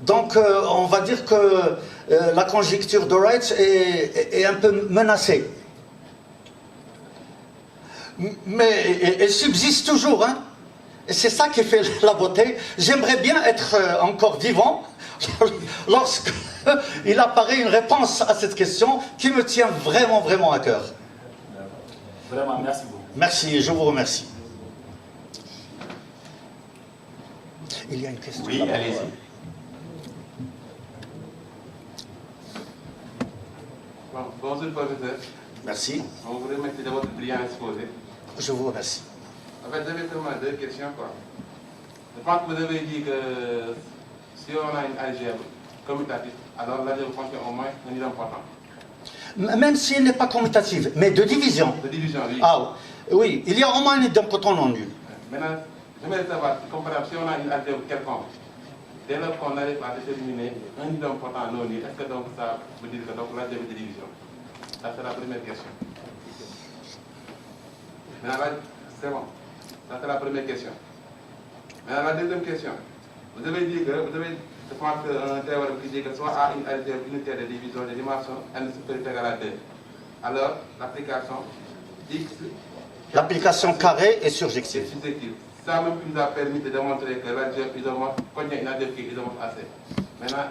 Donc on va dire que la conjecture de Wright est un peu menacée. Mais elle subsiste toujours, hein. Et c'est ça qui fait la beauté. J'aimerais bien être encore vivant lorsqu'il apparaît une réponse à cette question qui me tient vraiment, vraiment à cœur. Vraiment, merci beaucoup. Merci, je vous remercie. Il y a une question. Oui, allez-y. Bon, bonjour professeur. Merci. On vous remercie de votre brillant exposé. Je vous remercie. En fait, j'avais seulement deux questions. Quoi. Je pense que vous avez dit que si on a une algèbre commutative, alors l'algèbre contient au moins un niveau important. Même s'il n'est pas commutatif, mais de division. De division, oui. Ah oui, il y a au moins un idempotent non nul. Maintenant, j'aimerais savoir, comme par exemple, si on a une algèbre quelconque, dès lors qu'on arrive à déterminer un idempotent non nul, est-ce que donc ça veut dire que l'algèbre de division? Ça, c'est la première question. Maintenant, c'est bon. Ça, c'est la première question. Maintenant, la deuxième question. Vous avez dit que, je pense qu'un théorème qui dit que soit A une algèbre unitaire de division de dimension n supérieure égale à 2. Alors, l'application X. L'application carrée est surjective. C'est subjective. Ça même qui nous a permis de démontrer que l'algèbre isomorphe contient une algèbre qui est isomorphe AC. Maintenant.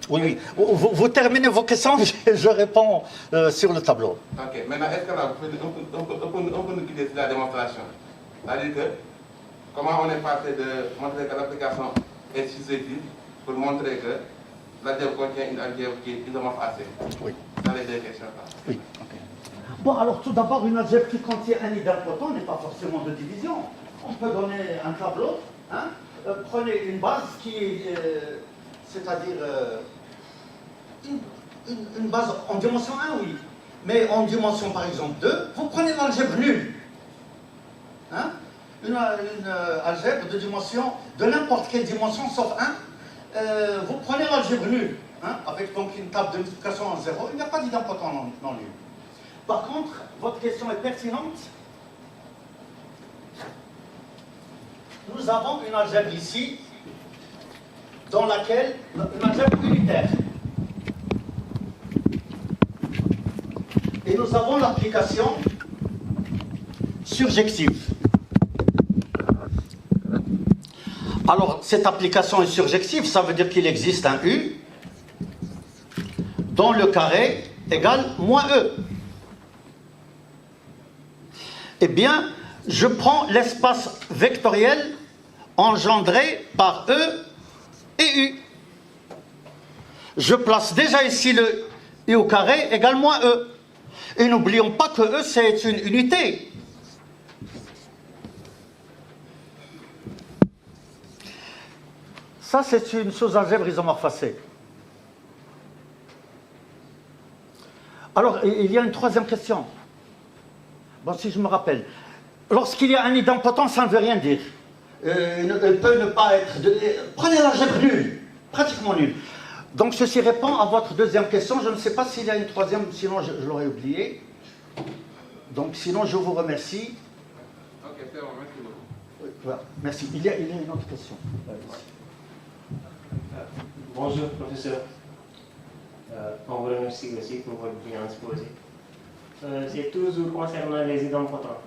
Oui. Vous terminez vos questions, je réponds sur le tableau. Ok. Maintenant, est-ce que là, on peut nous guider sur la démonstration? C'est-à-dire que, comment on est passé de montrer que l'application est subjective pour montrer que l'algèbre contient une algèbre qui est isomorphe AC? Oui. Dans les deux questions. Oui. Okay. Bon, alors tout d'abord, une algèbre qui contient un idempotent n'est pas forcément de division. On peut donner un tableau. Hein? Prenez une base qui est, c'est-à-dire une base en dimension 1, oui. Mais en dimension, par exemple, 2, vous prenez l'algèbre nulle. Hein? Une algèbre de dimension, de n'importe quelle dimension, sauf 1. Vous prenez l'algèbre nulle, hein? Avec donc une table de multiplication en 0. Il n'y a pas d'idempotent non nul. Par contre, votre question est pertinente. Nous avons une algèbre ici, dans laquelle, une algèbre unitaire. Et nous avons l'application surjective. Alors, cette application est surjective, ça veut dire qu'il existe un U dont le carré égale moins E. Eh bien, je prends l'espace vectoriel engendré par E et U. Je place déjà ici le U au carré égale moins E. Et n'oublions pas que E, c'est une unité. Ça, c'est une sous-algèbre isomorphacée. Alors, il y a une troisième question. Bon, si je me rappelle. Lorsqu'il y a un idempotent, ça ne veut rien dire. Elle peut ne pas être... Prenez l'algèbre nulle, pratiquement nulle. Donc, ceci répond à votre deuxième question. Je ne sais pas s'il y a une troisième, sinon je l'aurais oublié. Donc, sinon, je vous remercie. Ok, c'est bon, merci beaucoup. Voilà, merci. Il y a une autre question. Bonjour, professeur. On vous remercie aussi pour votre brillant exposé. C'est toujours concernant les idempotents.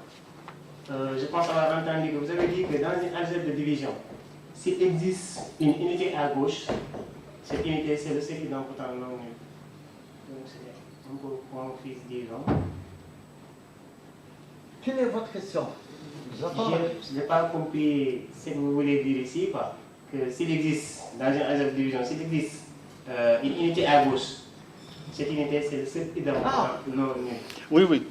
Je pense avoir entendu que vous avez dit que dans une algèbre de division, s'il existe une unité à gauche, cette unité c'est le seul idempotent non nul. Donc c'est un peu confus, disons. Quelle est votre question? Je n'ai pas compris ce que vous voulez dire ici, quoi. Que s'il existe dans une algèbre de division, s'il existe une unité à gauche, cette unité c'est le seul idempotent non nul. Oui, oui.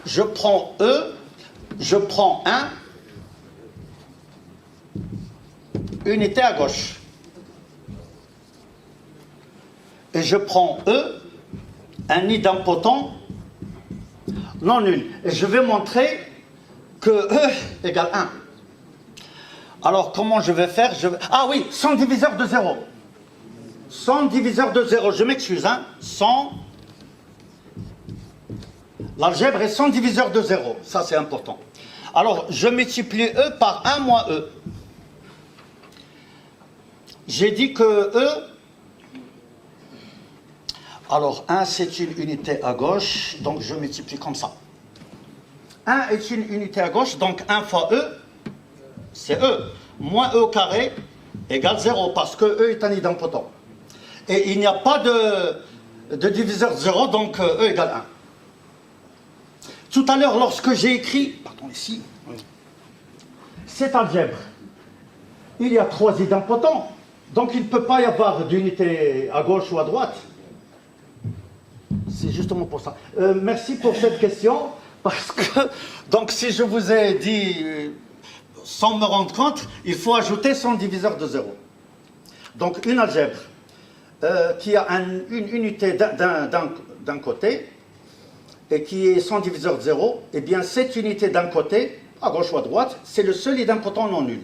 Je prends E, je prends 1, unité à gauche. Et je prends E, un idempotent non nul. Et je vais montrer que E égale 1. Alors, comment je vais faire? Ah oui, sans diviseur de 0. Sans diviseur de 0, je m'excuse, hein. Sans... L'algèbre est sans diviseur de 0. Ça, c'est important. Alors, je multiplie E par 1 moins E. J'ai dit que E... Alors, 1, c'est une unité à gauche, donc je multiplie comme ça. 1 est une unité à gauche, donc 1 fois E, c'est E. moins E au carré égale 0, parce que E est un idempotent. Et il n'y a pas de diviseur de 0, donc E égale 1. Tout à l'heure, lorsque j'ai écrit, pardon, ici, cette algèbre, il y a 3 idempotents, donc il ne peut pas y avoir d'unité à gauche ou à droite. C'est justement pour ça. Merci pour cette question, parce que, donc si je vous ai dit, sans me rendre compte, il faut ajouter son diviseur de 0. Donc une algèbre qui a une unité d'un côté, et qui est sans diviseur de 0, eh bien cette unité d'un côté, à gauche ou à droite, c'est le seul idempotent non nul.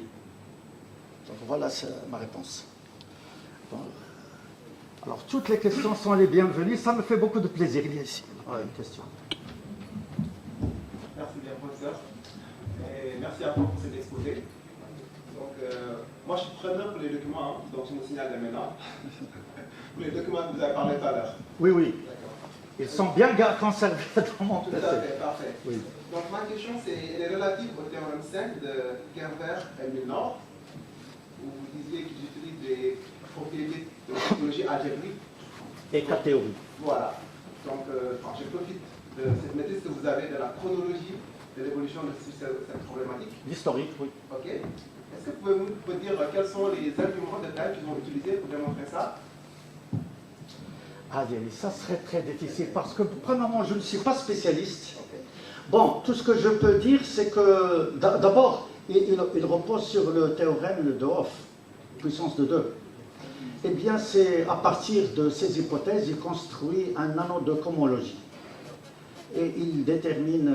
Donc voilà ma réponse. Bon. Alors toutes les questions sont les bienvenues, ça me fait beaucoup de plaisir. Il y a ici une question. Merci bien, professeur. Et merci à vous pour cet exposé. Donc, moi je suis preneur pour les documents, donc je me signale dès maintenant. Pour les documents que vous avez parlé tout à l'heure. Oui, oui. Ils sont bien conservés dans mon Tout PC. à fait, parfait. Oui. Donc ma question elle est relative au théorème 5 de Kerber et Milnor, où vous disiez qu'ils utilisent des propriétés de topologie algébrique. Et K-théorie. Voilà. Donc je profite de cette maîtrise que vous avez de la chronologie de l'évolution de cette problématique. L'historique, oui. Ok. Est-ce que vous pouvez me dire quels sont les arguments de taille qu'ils ont utilisés pour démontrer ça? Ah, ça serait très difficile parce que, premièrement, je ne suis pas spécialiste. Bon, tout ce que je peux dire, c'est que, d'abord, il repose sur le théorème de Hopf, puissance de 2. Eh bien, c'est à partir de ces hypothèses, il construit un anneau de cohomologie. Et il détermine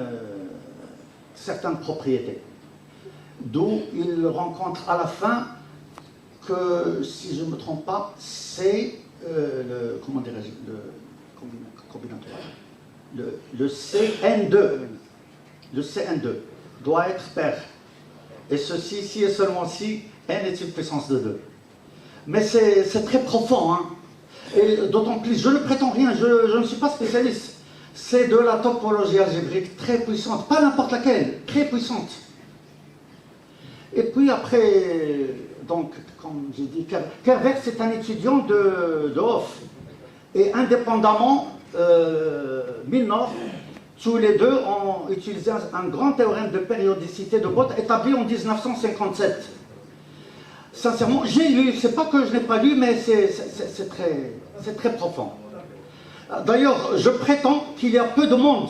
certaines propriétés. D'où il rencontre à la fin que, si je ne me trompe pas, c'est le combinatoire, le CN2, le CN2 doit être pair. Et ceci, si et seulement si, n est une puissance de 2. Mais c'est très profond, hein. Et d'autant plus, je ne prétends rien, je ne suis pas spécialiste. C'est de la topologie algébrique très puissante, pas n'importe laquelle, très puissante. Et puis après, donc, comme j'ai dit, Kerber, c'est un étudiant de Hopf. Et indépendamment, Milnor, tous les deux ont utilisé un grand théorème de périodicité de Bott établi en 1957. Sincèrement, j'ai lu, c'est pas que je n'ai pas lu, mais c'est très profond. D'ailleurs, je prétends qu'il y a peu de monde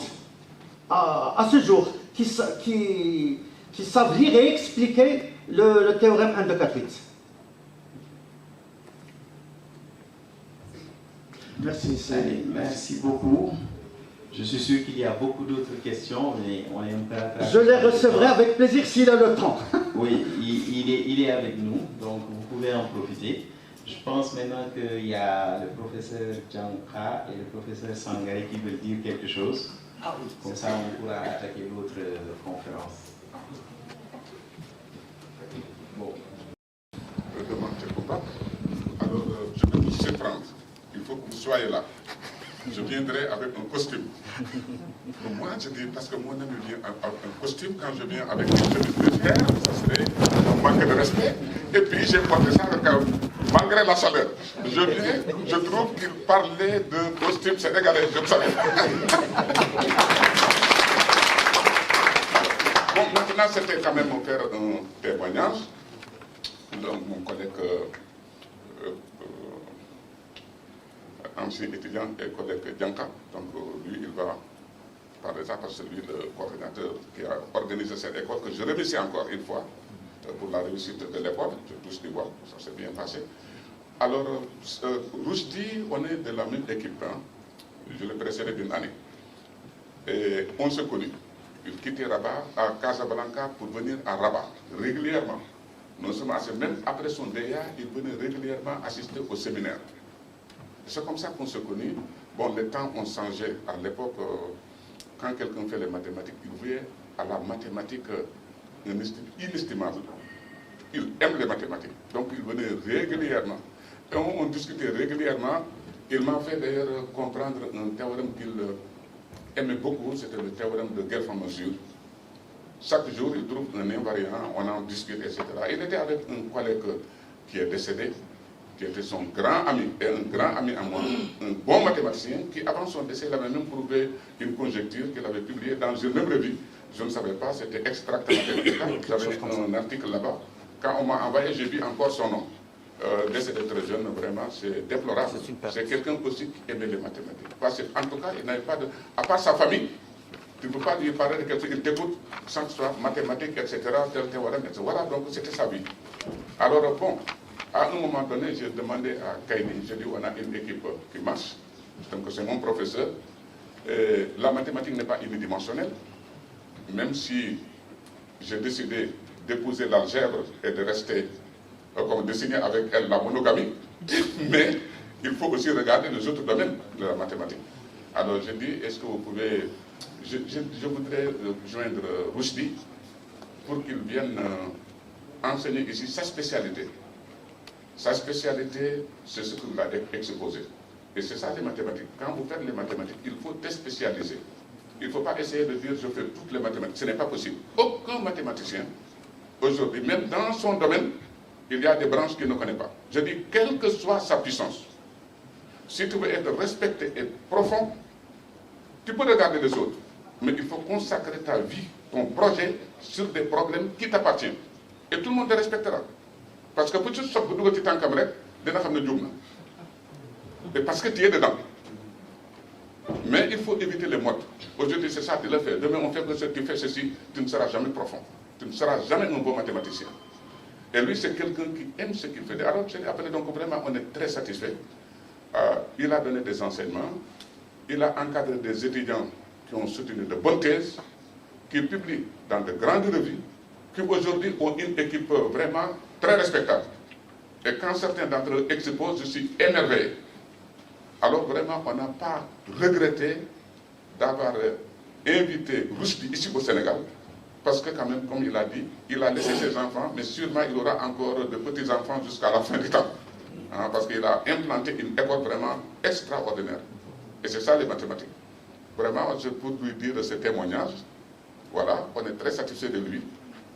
à ce jour qui savent lire et expliquer le théorème 1, 2, 4, 8. Merci. Allez, merci beaucoup. Je suis sûr qu'il y a beaucoup d'autres questions, mais on aime pas... Je les recevrai avec plaisir s'il a le temps. Oui, il est avec nous, donc vous pouvez en profiter. Je pense maintenant qu'il y a le professeur Djankra et le professeur Sangaré qui veulent dire quelque chose. Comme ça, on pourra attaquer l'autre conférence. Bon. Alors, je vais vous surprendre. Il faut que vous soyez là. Je viendrai avec un costume. Donc moi, je dis, parce que moi, je viens avec un costume, quand je viens avec une chemise légère, ça serait un manque de respect. Et puis, j'ai porté ça malgré la chaleur. Je viens, je trouve qu'il parlait de costume sénégalais, je ne savais pas. Bon, maintenant, c'était quand même faire un témoignage. Donc, mon collègue ancien étudiant et collègue Djanka, donc lui, il va parler de ça parce que c'est lui le coordinateur qui a organisé cette école, que je remercie encore une fois pour la réussite de l'école. Je touche du bois, ça s'est bien passé. Alors, Roujdi, on est de la même équipe, hein. Je l'ai précédé d'une année. Et on se connaît. Il quittait Rabat à Casablanca pour venir à Rabat, régulièrement. Non seulement, même après son DEA, il venait régulièrement assister au séminaire. C'est comme ça qu'on se connaît. Bon, les temps ont changé. À l'époque, quand quelqu'un fait les mathématiques, il voyait à la mathématique inestimable. Il aime les mathématiques. Donc, il venait régulièrement. Et on discutait régulièrement. Il m'a fait d'ailleurs comprendre un théorème qu'il aimait beaucoup. C'était le théorème de Guelph-en-Mesure. chaque jour, il trouve un invariant, on en discute, etc. Il était avec un collègue qui est décédé, qui était son grand ami, et un grand ami à moi, un bon mathématicien, qui avant son décès, il avait même prouvé une conjecture qu'il avait publiée dans une même revue. Je ne savais pas, c'était Extract Mathématica, j'avais un article là-bas. Quand on m'a envoyé, j'ai vu encore son nom. Décédé très jeune, vraiment, c'est déplorable. C'est quelqu'un aussi qui aimait les mathématiques. Parce qu'en tout cas, il n'avait pas de... À part sa famille, tu ne peux pas lui parler de quelque chose, il t'écoute sans que ce soit mathématiques, etc., voilà, donc c'était sa vie. Alors bon, à un moment donné, j'ai demandé à Kaini, j'ai dit, on a une équipe qui marche, donc c'est mon professeur. La mathématique n'est pas unidimensionnelle, même si j'ai décidé d'épouser l'algèbre et de rester, comme dessiner avec elle la monogamie, mais il faut aussi regarder les autres domaines de la mathématique. Alors j'ai dit, est-ce que vous pouvez... Je voudrais joindre Rushdie pour qu'il vienne enseigner ici sa spécialité. Sa spécialité, c'est ce que vous l'avez exposé. Et c'est ça les mathématiques. Quand vous faites les mathématiques, il faut déspécialiser. Il ne faut pas essayer de dire je fais toutes les mathématiques. Ce n'est pas possible. Aucun mathématicien, aujourd'hui, même dans son domaine, il y a des branches qu'il ne connaît pas. Je dis, quelle que soit sa puissance, si tu veux être respecté et profond, tu peux regarder les autres. Mais il faut consacrer ta vie, ton projet, sur des problèmes qui t'appartiennent. Et tout le monde te respectera. Parce que pour que tu sois pour tu t'en camarade, et parce que tu es dedans. Mais il faut éviter les modes. Aujourd'hui, c'est ça, tu le fais. Demain, on fait que tu fais ceci, tu ne seras jamais profond. Tu ne seras jamais un bon mathématicien. Et lui, c'est quelqu'un qui aime ce qu'il fait. Alors, je l'ai appelé, donc vraiment, on est très satisfait. Il a donné des enseignements, il a encadré des étudiants qui ont soutenu de bonnes thèses, qui publient dans de grandes revues, qui aujourd'hui ont une équipe vraiment très respectable. Et quand certains d'entre eux exposent, je suis émerveillé. Alors vraiment, on n'a pas regretté d'avoir invité Rushdie ici au Sénégal, parce que quand même, comme il a dit, il a laissé ses enfants, mais sûrement il aura encore de petits-enfants jusqu'à la fin du temps. Hein, parce qu'il a implanté une école vraiment extraordinaire. Et c'est ça les mathématiques. Vraiment, je peux lui dire ce témoignage. Voilà, on est très satisfait de lui.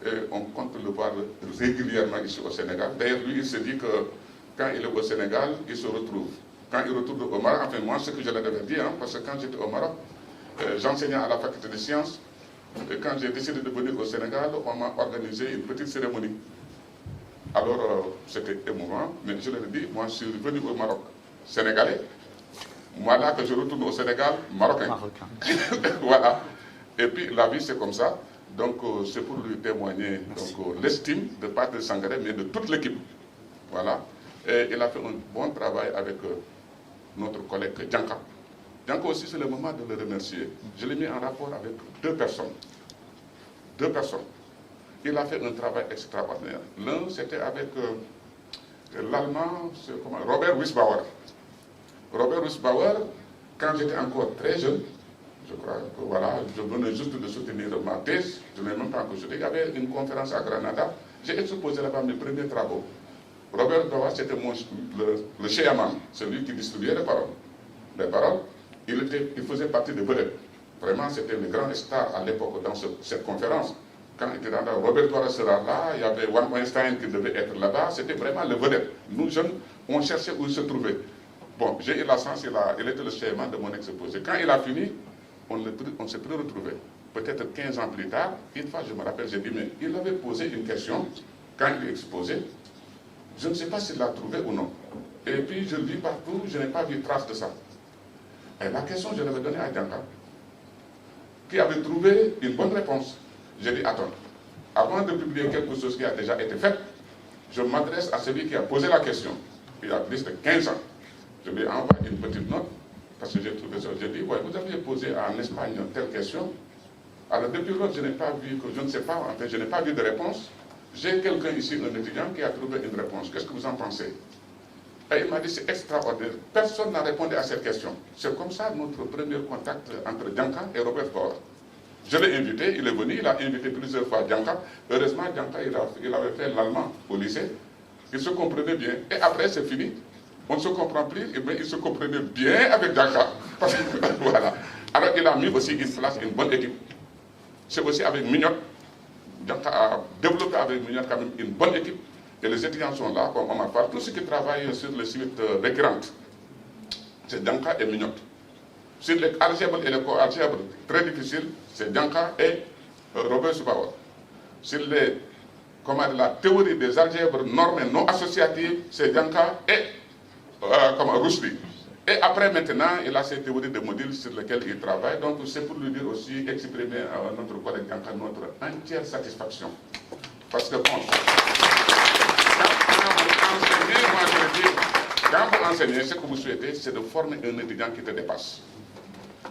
Et on compte le voir régulièrement ici au Sénégal. D'ailleurs, lui, il se dit que quand il est au Sénégal, il se retrouve. Quand il retourne au Maroc, enfin moi, ce que je l'avais dit, hein, parce que quand j'étais au Maroc, j'enseignais à la faculté des sciences. Et quand j'ai décidé de venir au Sénégal, on m'a organisé une petite cérémonie. Alors, c'était émouvant, mais je l'ai dit, moi, je suis venu au Maroc sénégalais. Moi, là, que je retourne au Sénégal, marocain. Voilà. Et puis, la vie, c'est comme ça. Donc, c'est pour lui témoigner l'estime de part de Sangaré, mais de toute l'équipe. Voilà. Et il a fait un bon travail avec notre collègue Djanka. Djanka aussi, c'est le moment de le remercier. Je l'ai mis en rapport avec deux personnes. Deux personnes. Il a fait un travail extraordinaire. L'un, c'était avec l'Allemand, Robert Wiesbauer. Robert Wiesbauer, quand j'étais encore très jeune, je crois que voilà, je venais juste de soutenir ma thèse, je n'ai même pas encore jeté. Il y avait une conférence à Granada, j'ai exposé là-bas mes premiers travaux. Robert Wiesbauer, c'était le chairman, celui qui distribuait les paroles. Les paroles, il faisait partie de vedettes. Vraiment, c'était le grand star à l'époque dans cette conférence. Quand il était dans Robert Wiesbauer sera là, il y avait Weinstein qui devait être là-bas, c'était vraiment le vedette. Nous, jeunes, on cherchait où il se trouvait. Bon, j'ai eu la chance, il était le chairman de mon exposé. Quand il a fini, on s'est plus retrouvé. Peut-être 15 ans plus tard, une fois je me rappelle, j'ai dit, mais il avait posé une question, quand il exposait, je ne sais pas s'il l'a trouvé ou non. Et puis je lis partout, je n'ai pas vu trace de ça. Et la question, je l'avais donnée à Djanka, qui avait trouvé une bonne réponse. J'ai dit, attends, avant de publier quelque chose qui a déjà été fait, je m'adresse à celui qui a posé la question. Il y a plus de 15 ans. Je lui ai envoyé une petite note, parce que j'ai trouvé ça. J'ai dit, ouais, vous aviez posé en Espagne telle question. Alors depuis lors, je n'ai pas vu, je ne sais pas, en fait, je n'ai pas vu de réponse. J'ai quelqu'un ici, un étudiant, qui a trouvé une réponse. Qu'est-ce que vous en pensez? Et il m'a dit, c'est extraordinaire. Personne n'a répondu à cette question. C'est comme ça notre premier contact entre Djanka et Robert Wiesbauer. Je l'ai invité, il est venu, il a invité plusieurs fois Djanka. Heureusement, Djanka, il avait fait l'allemand au lycée. Il se comprenait bien. Et après, c'est fini. On ne se comprend plus, mais il se comprenait bien avec Djanka. Voilà. Alors, il a mis aussi une place, une bonne équipe. C'est aussi avec Mignot. Dianka a développé avec Mignot quand même une bonne équipe. Et les étudiants sont là, comme Omar Fall. Tous ceux qui travaillent sur les suites récurrentes, c'est Dianka et Mignot. Sur les algèbres et les co-algèbres très difficiles, c'est Dianka et Robert Soubawa. Sur la théorie des algèbres normées non associatives, c'est Dianka et Rushdie. Et après, maintenant, il a ces théories de modules sur lesquelles il travaille. Donc, c'est pour lui dire aussi, exprimer à notre collègue Dianka notre entière satisfaction. Parce que, bon, quand vous enseignez, ce que vous souhaitez, c'est de former un étudiant qui te dépasse.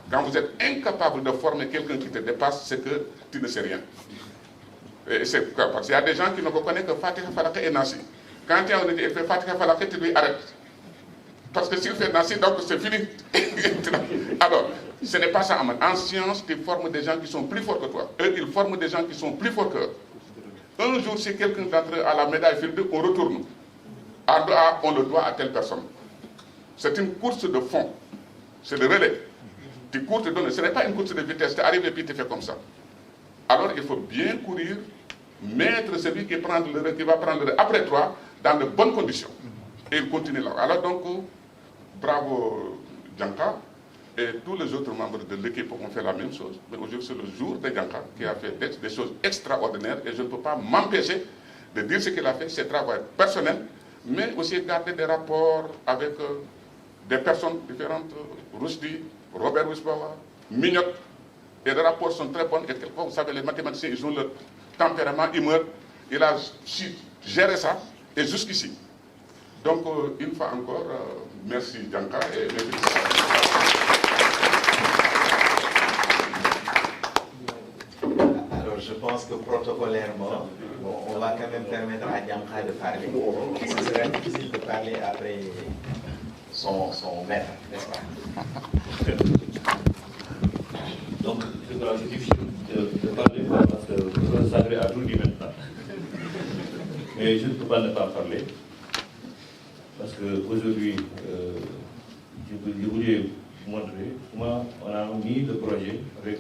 Quand vous êtes incapable de former quelqu'un qui te dépasse, c'est que tu ne sais rien. C'est parce qu'il y a des gens qui ne connaissent que Fatiha Falaq et Nassi. Quand il y a un étudiant qui fait Fatiha Falaq, tu lui arrêtes. Parce que s'il fait Nassi, donc c'est fini. Alors, ce n'est pas ça. En science, tu formes des gens qui sont plus forts que toi. Eux, ils forment des gens qui sont plus forts qu'eux. Un jour, si quelqu'un d'entre eux a la médaille Fields, on retourne. On le doit à telle personne. C'est une course de fond. C'est le relais. Tu cours, tu donnes. Ce n'est pas une course de vitesse. Tu arrives et puis tu fais comme ça. Alors, il faut bien courir, mettre celui qui va prendre le relais après toi dans de bonnes conditions. Et il continue là. Alors donc, bravo Dianka. Et tous les autres membres de l'équipe ont fait la même chose. Mais aujourd'hui, c'est le jour de Dianka qui a fait des choses extraordinaires. Et je ne peux pas m'empêcher de dire ce qu'il a fait, c'est travail personnel, mais aussi garder des rapports avec des personnes différentes, Rushdie, Robert Wisbawa, Mignot. Et les rapports sont très bons. Et quelquefois, vous savez, les mathématiciens, ils ont leur tempérament, humeur. Il a su gérer ça. Et jusqu'ici. Donc, une fois encore, merci Dianka et mes félicitations. Alors, je pense que protocolairement, on va quand même permettre à Dianka de parler. Ce serait difficile de parler après son maître, n'est-ce pas? Donc, c'est difficile de parler parce que vous savez à tout dit maintenant. Mais je ne peux pas ne pas parler. Parce qu'aujourd'hui, je voulais vous montrer comment on a mis le projet avec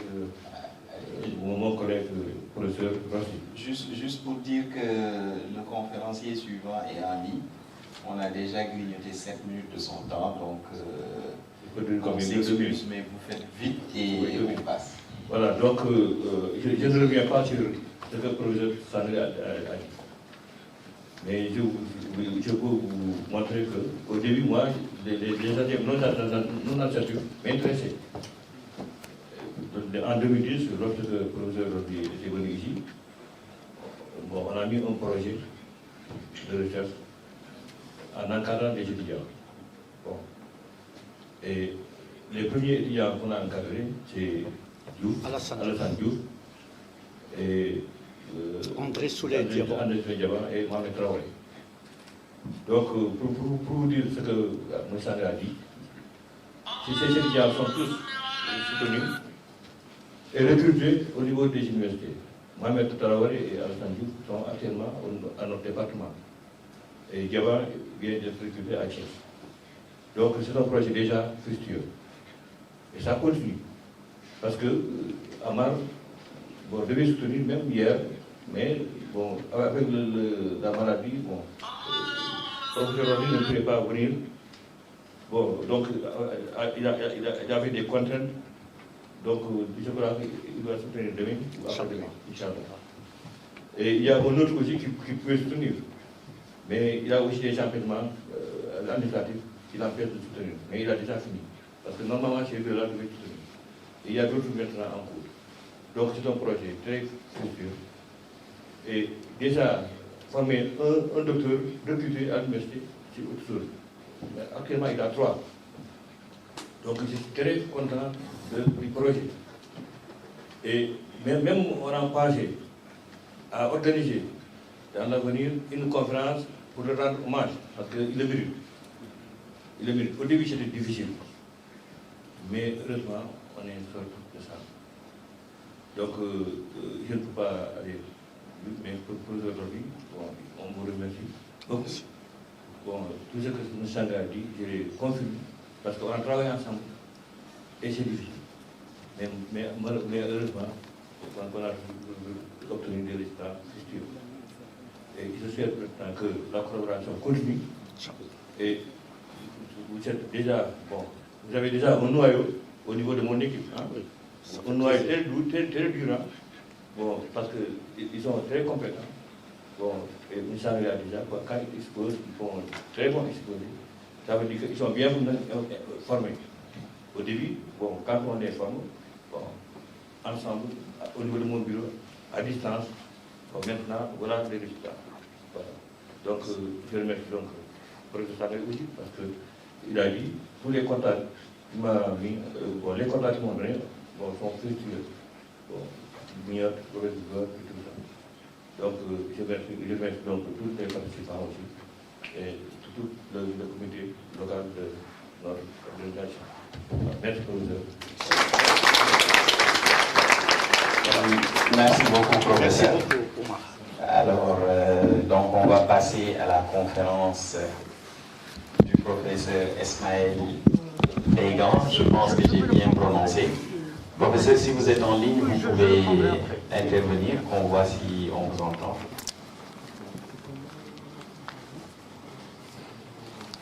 mon collègue professeur Rossi. Juste pour dire que le conférencier suivant est en ligne. On a déjà grignoté 7 minutes de son temps, donc on s'excuse, mais vous faites vite et on passe. Voilà, donc je ne reviens pas sur ce que le professeur Sanel a dit. Mais je peux vous montrer qu'au début, moi, les adhérents non associatifs m'intéressaient. En 2010, lorsque le professeur était venu ici, bon, on a mis un projet de recherche en encadrant les étudiants. Bon. Et les premiers étudiants qu'on a encadrés, c'est Alassane Diouf et André Souley Diaba et Mohamed Traoré. Donc, pour vous dire ce que M. Sandé a dit, ces étudiants sont tous soutenus et recrutés au niveau des universités. Mohamed Traoré et Alassane Diouf sont actuellement à notre département. Et Diaba vient d'être recruté à Thiès. Donc, c'est un projet déjà fructueux. Et ça continue. Parce que Amar devait soutenir même hier, mais bon, avec la maladie, bon, le professeur ne pouvait pas venir. Bon, donc il avait des contraintes. Donc je crois qu'il doit soutenir demain ou après-demain, Inch'Allah. Et il y a un autre aussi qui peut soutenir. Mais il a aussi des empêchements administratifs qui l'empêchent de soutenir. Mais il a déjà fini. Parce que normalement, ces deux-là devaient soutenir. Et il y a d'autres maintenant en cours. Donc c'est un projet très fructueux. Et déjà, former un docteur recruté à l'université, c'est autre chose. Mais actuellement, il a 3. Donc je suis très content du projet. Et même on a pensé à organiser dans l'avenir une conférence pour le rendre hommage, parce qu'il le mérite. Il le mérite. Au début, c'était difficile. Mais heureusement, on est sorti de ça. Donc, je ne peux pas aller. Mais pour aujourd'hui, bon, on vous remercie. Donc, bon, tout ce que M. Sanga a dit, je l'ai confirmé, parce qu'on a travaillé ensemble, et c'est difficile. Mais heureusement, qu'on a obtenu des résultats positifs. Et je souhaite maintenant que la collaboration continue. Et vous êtes déjà, bon, vous avez déjà un noyau au niveau de mon équipe. Hein? Un noyau très durant, bon, parce qu'ils sont très compétents. Bon, et nous savons déjà, quand ils exposent, ils font très bon exposé. Ça veut dire qu'ils sont bien formés. Au début, bon, quand on est formé, bon, ensemble, au niveau de mon bureau, à distance, bon, maintenant, voilà les résultats. Voilà. Donc, je remercie donc le professeur Samuel aussi, parce qu'il a dit, tous les contacts qu'il m'a mis, bon, les contacts qu'ils m'ont donné, bon, sont fructueux. Bon, meilleurs, professeurs, et tout ça. Donc, je remercie donc tous les participants aussi, et tout le comité local de notre organisation. Merci, professeur. Merci beaucoup, professeur. Alors, donc on va passer à la conférence du professeur Ismaël Beygan. Je pense que j'ai bien prononcé. Professeur, si vous êtes en ligne, vous pouvez intervenir, qu'on voit si on vous entend.